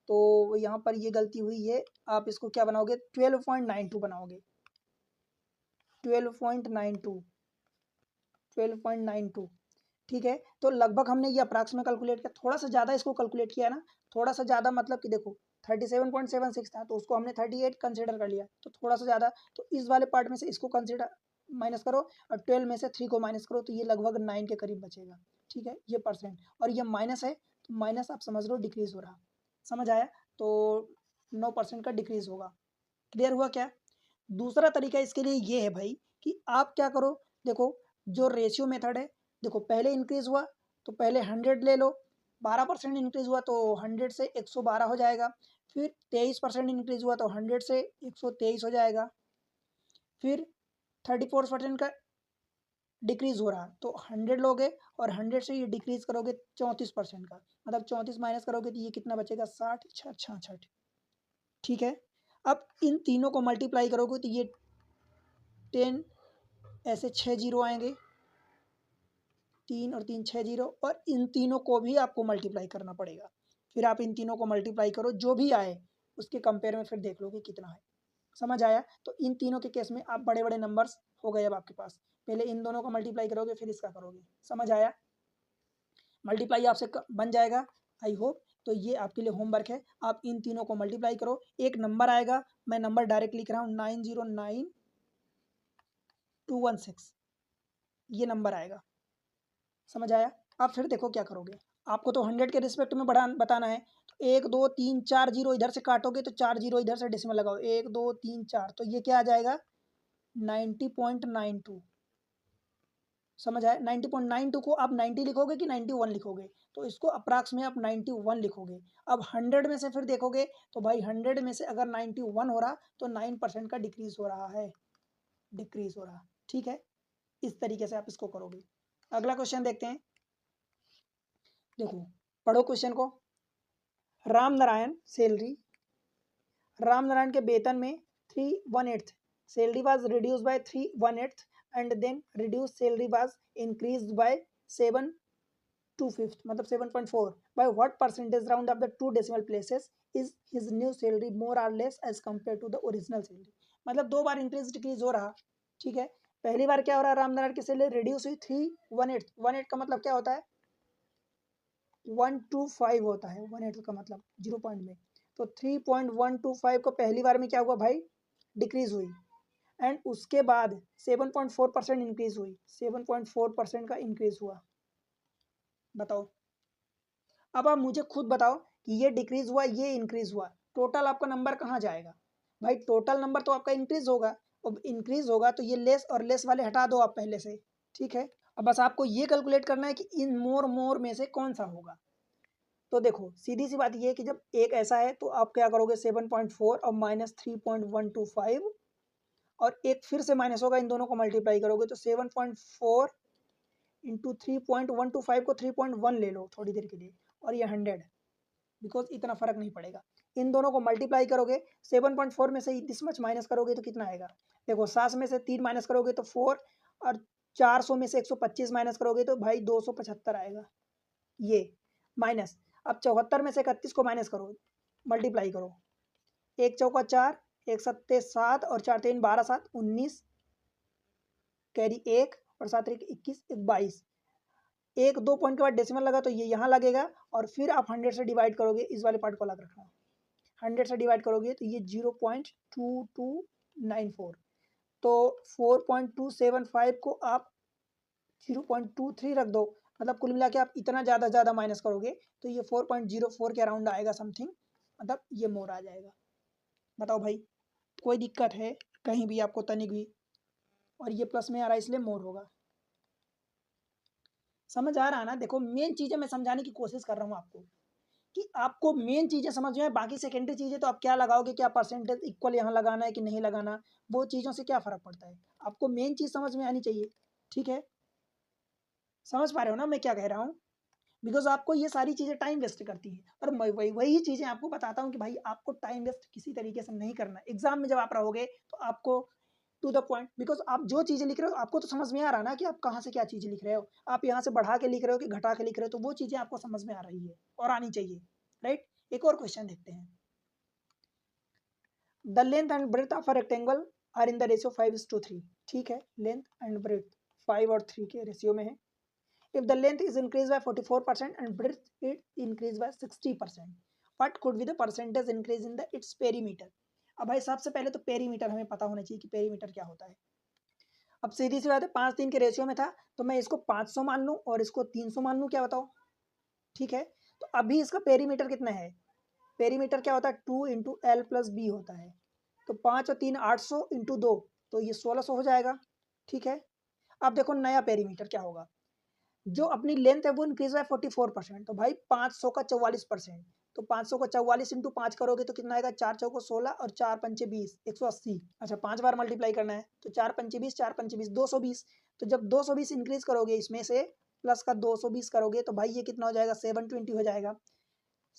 तो यहाँ पर ये गलती हुई है। आप इसको क्या बनाओगे, 12.92 बनाओगे, 12.92, 12.92। ठीक है, तो लगभग हमने ये अप्रॉक्स में कैलकुलेट किया, थोड़ा सा ज़्यादा इसको कैलकुलेट किया ना, थोड़ा सा ज़्यादा मतलब कि देखो 37.76 था, तो उसको हमने 38 कंसिडर कर लिया, तो थोड़ा सा ज़्यादा। तो इस वाले पार्ट में से इसको कंसिडर माइनस करो, और 12 में से 3 को माइनस करो, तो ये लगभग 9 के करीब बचेगा। ठीक है, ये परसेंट, और ये माइनस है, तो माइनस आप समझ लो डिक्रीज हो रहा। समझ आया? तो 9% का डिक्रीज होगा। क्लियर हुआ क्या? दूसरा तरीका इसके लिए ये है भाई कि आप क्या करो, देखो जो रेशियो मेथड है, देखो पहले इंक्रीज हुआ तो पहले 100 ले लो, 12% इंक्रीज हुआ तो 100 से 112 हो जाएगा, फिर 23% इंक्रीज हुआ तो 100 से 123 हो जाएगा, फिर 34% का डिक्रीज हो रहा तो 100 लोगे, और 100 से ये डिक्रीज करोगे 34% का, मतलब 34 माइनस करोगे तो ये कितना बचेगा, 60 66। ठीक है, अब इन तीनों को मल्टीप्लाई करोगे तो ये 10, ऐसे 6 जीरो आएंगे, 3 और 3 6 जीरो, और इन तीनों को भी आपको मल्टीप्लाई करना पड़ेगा। फिर आप इन तीनों को मल्टीप्लाई करो, जो भी आए उसके कंपेयर में फिर देख लो कि कितना है। समझ आया? तो इन तीनों के केस में आप बड़े बड़े नंबर्स हो गए अब आपके पास, पहले इन दोनों को मल्टीप्लाई करोगे फिर इसका करोगे। समझ आया? मल्टीप्लाई आपसे बन जाएगा, आई होप। तो ये आपके लिए होमवर्क है, आप इन तीनों को मल्टीप्लाई करो, एक नंबर आएगा, मैं नंबर डायरेक्ट लिख रहा हूँ 909216, ये नंबर आएगा। समझ आया? अब फिर देखो क्या करोगे, आपको तो 100 के रिस्पेक्ट में बढ़ा बताना है, तो 1 2 3 4 जीरो इधर से काटोगे तो 4 जीरो इधर से डेसिमल लगाओ, 1 2 3 4, तो ये क्या आ जाएगा, 90.92। समझ आया? 90.92 को आप 90 लिखोगे कि 91 लिखोगे, तो इसको अप्रॉक्स में आप 91 लिखोगे। अब 100 में से फिर देखोगे तो भाई 100 में से अगर 91 हो रहा तो 9% का डिक्रीज हो रहा है, डिक्रीज हो रहा। ठीक है, इस तरीके से आप इसको करोगे। अगला क्वेश्चन देखते हैं, देखो पढ़ो क्वेश्चन को। राम नारायण सैलरी, राम नारायण के वेतन में 3/1/8 salary was reduce by 3/1/8 and then reduce salary was increased by 7/2/5, मतलब 7.4, by what percentage round of the two decimal places is his new salary more or less as compared to the original salary। मतलब 2 बार increase decrease हो रहा। ठीक है, पहली बार क्या हो रहा है, राम नारायण की सैलरी रिड्यूस हुई 3/1/8, 1/8 का मतलब क्या होता है, 125 होता है, 1/8 का मतलब 0 पॉइंट में। तो 3.125 को पहली बार में क्या हुआ भाई, डिक्रीज हुई, एंड उसके बाद 7.4% इंक्रीज हुई, 7.4% का इंक्रीज हुआ। बताओ, अब आप मुझे खुद बताओ कि ये डिक्रीज हुआ ये इंक्रीज हुआ, टोटल आपका नंबर कहाँ जाएगा भाई, टोटल नंबर तो आपका इंक्रीज होगा, अब इंक्रीज होगा तो ये लेस और लेस वाले हटा दो आप पहले से। ठीक है, अब बस आपको ये कैलकुलेट करना है कि इन मोर में से कौन सा होगा। तो देखो सीधी सी बात ये है कि जब एक ऐसा है तो आप क्या करोगे, 7.4 और माइनस 3.125, और एक फिर से माइनस होगा, इन दोनों को मल्टीप्लाई करोगे तो 7.4 इंटू 3.125 को 3.1 ले लो थोड़ी देर के लिए, और ये 100, बिकॉज इतना फर्क नहीं पड़ेगा। इन दोनों को मल्टीप्लाई करोगे, 7.4 में से दिस मच माइनस करोगे तो कितना आएगा, देखो 7 में से 3 माइनस करोगे तो 4, और 400 में से 125 माइनस करोगे तो भाई 275 आएगा, ये माइनस। अब 74 में से 31 को माइनस करो, मल्टीप्लाई करो, 1 चौका 4, 1 सत्ते 7, और 4 3 12 7 19, कैरी 1, और 7 1 21 22, 1 2 पॉइंट के बाद डेसिमल लगा तो ये यहाँ लगेगा, और फिर आप 100 से डिवाइड करोगे, इस वाले पार्ट को अलग रखना, 100 से डिवाइड करोगे तो ये 0.2294, तो 4.275 को आप 0.23 रख दो, मतलब कुल मिला के आप इतना ज़्यादा माइनस करोगे तो ये 4.04 के अराउंड आएगा समथिंग, मतलब ये मोर आ जाएगा। बताओ भाई, कोई दिक्कत है कहीं भी आपको तनिक भी? और ये प्लस में आ रहा है इसलिए मोर होगा। समझ आ रहा है ना? देखो मेन चीज़ें मैं समझाने की कोशिश कर रहा हूँ आपको, कि आपको मेन चीज़ें समझ में आए, बाकी सेकेंडरी चीज़ें तो आप क्या लगाओगे, क्या परसेंटेज इक्वल यहाँ लगाना है कि नहीं लगाना, वो चीज़ों से क्या फ़र्क पड़ता है। आपको मेन चीज़ समझ में आनी चाहिए, ठीक है? समझ पा रहे हो ना मैं क्या कह रहा हूँ? बिकॉज़ आपको ये सारी चीज़ें टाइम वेस्ट करती हैं, और मैं वही चीज़ें आपको बताता हूँ कि भाई आपको टाइम वेस्ट किसी तरीके से नहीं करना है। एग्ज़ाम में जब आप रहोगे तो आपको टू द पॉइंट, बिकॉज़ आप जो चीज़ें लिख रहे हो आपको तो समझ में आ रहा है ना कि आप कहाँ से क्या चीज़ें लिख रहे हो। आप यहाँ से बढ़ा के लिख रहे हो कि घटा के लिख रहे हो, तो वो चीज़ें आपको समझ में आ रही है और आनी चाहिए, राइट? एक और क्वेश्चन देखते हैं। The length and breadth of a rectangle are in the ratio 5:3। ठीक है, लेंथ एंड ब्रेड्थ 5 और 3 के रेशियो में है। If the length is increased by 44% and breadth it increased by 60%, what could be the percentage increase in the its perimeter? अब भाई सबसे पहले तो पेरीमीटर हमें पता होना चाहिए कि पेरीमीटर क्या होता है। अब सीधी सी बात है, 5:3 के रेशियो में था तो मैं इसको 500 मान लूँ और इसको 300 मान लूँ, क्या बताओ? ठीक है, तो अभी इसका पेरीमीटर कितना है? पेरीमीटर क्या होता है? 2 × L + B होता है। तो 5 और 3 800 × 2, तो ये 1600 हो जाएगा। ठीक है, अब देखो नया पेरीमीटर क्या होगा। जो अपनी लेंथ है वो इंक्रीज है 44%, तो भाई 500 का 44%, तो 500 का 44 इंटू 5 करोगे तो कितना आएगा? 4 चौको 16 और 4 पंचे 20, 180। अच्छा 5 बार मल्टीप्लाई करना है तो 4 पंचे 20, 4 पंचे 20, 220। तो जब 220 इंक्रीज करोगे इसमें से प्लस का 220 करोगे तो भाई ये कितना हो जाएगा? 720 हो जाएगा।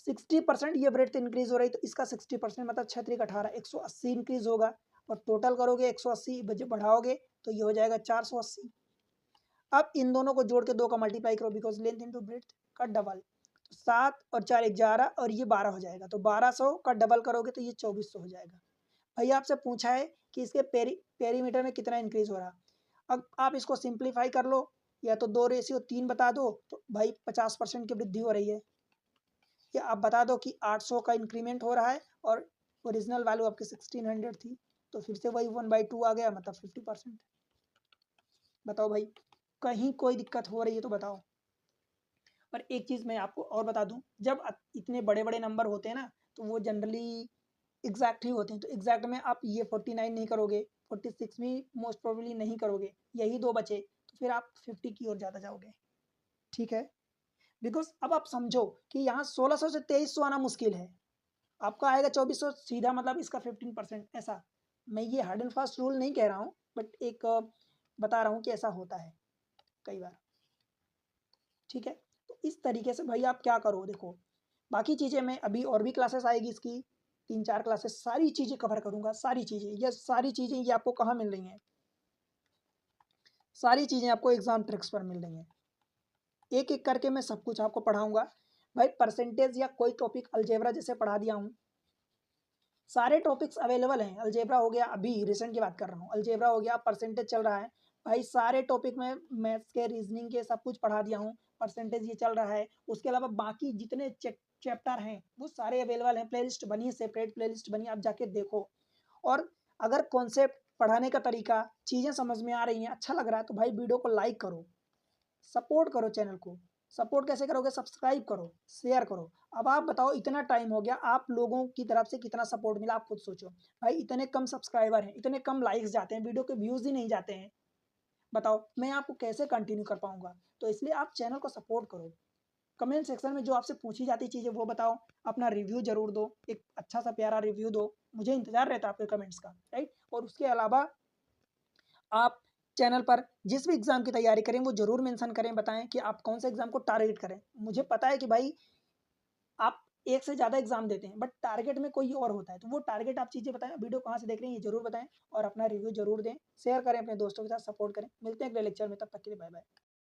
60% ये ब्रेड्थ इंक्रीज हो रही, तो इसका 60% मतलब 6 18, 180 इंक्रीज होगा। और टोटल करोगे 180 जब बढ़ाओगे तो ये हो जाएगा 480। अब इन दोनों को जोड़ के 2 का मल्टीप्लाई करो, बिकॉज लेंथ इंटू ब्रेड्थ का डबल। तो 7 और 4 11 और ये 12 हो जाएगा, तो 1200 का डबल करोगे तो ये 2400 हो जाएगा। भाई आपसे पूछा है कि इसके पेरीमीटर में कितना इंक्रीज हो रहा। अब आप इसको सिंप्लीफाई कर लो, या तो 2:3 बता दो तो भाई 50% की वृद्धि हो रही है, या आप बता दो कि 800 का इंक्रीमेंट हो रहा है और ओरिजिनल वैल्यू आपकी 1600 थी, तो फिर से वही 1/2 आ गया, मतलब 50%। बताओ भाई, कहीं कोई दिक्कत हो रही है तो बताओ। पर एक चीज़ मैं आपको और बता दूं, जब इतने बड़े बड़े नंबर होते हैं ना तो वो जनरली एग्जैक्ट ही होते हैं। तो एग्जैक्ट में आप ये 49 नहीं करोगे, 46 भी मोस्ट प्रोबेबली नहीं करोगे, यही दो बचे तो फिर आप 50 की ओर ज़्यादा जाओगे। ठीक है, बिकॉज अब आप समझो कि यहाँ 1600 से 2300 आना मुश्किल है, आपका आएगा 2400 सीधा, मतलब इसका 15%। ऐसा मैं ये हार्ड एंड फास्ट रूल नहीं कह रहा हूँ, बट एक बता रहा हूँ कि ऐसा होता है कई बार। ठीक है, तो इस तरीके से भाई आप क्या करो, देखो बाकी चीज़ें मैं अभी और भी क्लासेस आएगी इसकी, 3 4 क्लासेस, सारी चीज़ें कवर करूँगा। सारी चीज़ें, ये सारी चीज़ें ये आपको कहाँ मिल रही हैं? सारी चीज़ें आपको एग्जाम ट्रिक्स पर मिल रही हैं। एक एक करके मैं सब कुछ आपको पढ़ाऊँगा। भाई परसेंटेज या कोई टॉपिक अलजेब्रा जैसे पढ़ा दिया हूँ, सारे टॉपिक्स अवेलेबल हैं। अलजेब्रा हो गया, अभी रिसेंट की बात कर रहा हूँ, अलजेब्रा हो गया, परसेंटेज चल रहा है। भाई सारे टॉपिक में मैथ्स के, रीजनिंग के सब कुछ पढ़ा दिया हूँ, परसेंटेज ये चल रहा है। उसके अलावा बाकी जितने चैप्टर हैं वो सारे अवेलेबल हैं। प्लेलिस्ट बनी है, सेपरेट प्लेलिस्ट बनी है, आप जाके देखो। और अगर कॉन्सेप्ट, पढ़ाने का तरीका, चीज़ें समझ में आ रही हैं, अच्छा लग रहा है तो भाई वीडियो को लाइक करो, सपोर्ट करो चैनल को। सपोर्ट कैसे करोगे? सब्सक्राइब करो, शेयर करो। अब आप बताओ, इतना टाइम हो गया, आप लोगों की तरफ से कितना सपोर्ट मिला आप खुद सोचो। भाई इतने कम सब्सक्राइबर हैं, इतने कम लाइक्स जाते हैं, वीडियो के व्यूज़ ही नहीं जाते हैं, बताओ मैं आपको कैसे कंटिन्यू कर पाऊंगा? तो इसलिए आप चैनल को सपोर्ट करो। कमेंट सेक्शन में जो आपसे पूछी जाती चीज़ें वो बताओ, अपना रिव्यू जरूर दो, एक अच्छा सा प्यारा रिव्यू दो, मुझे इंतजार रहता है आपके कमेंट्स का, राइट? और उसके अलावा आप चैनल पर जिस भी एग्ज़ाम की तैयारी करें वो ज़रूर मेंशन करें, बताएं कि आप कौन से एग्ज़ाम को टारगेट करें। मुझे पता है कि भाई आप एक से ज़्यादा एग्ज़ाम देते हैं, बट टारगेट में कोई और होता है, तो वो टारगेट आप चीज़ें बताएं। वीडियो कहाँ से देख रहे हैं ये ज़रूर बताएं, और अपना रिव्यू ज़रूर दें, शेयर करें अपने दोस्तों के साथ, सपोर्ट करें। मिलते हैं अगले लेक्चर में, तब तक के लिए बाय बाय।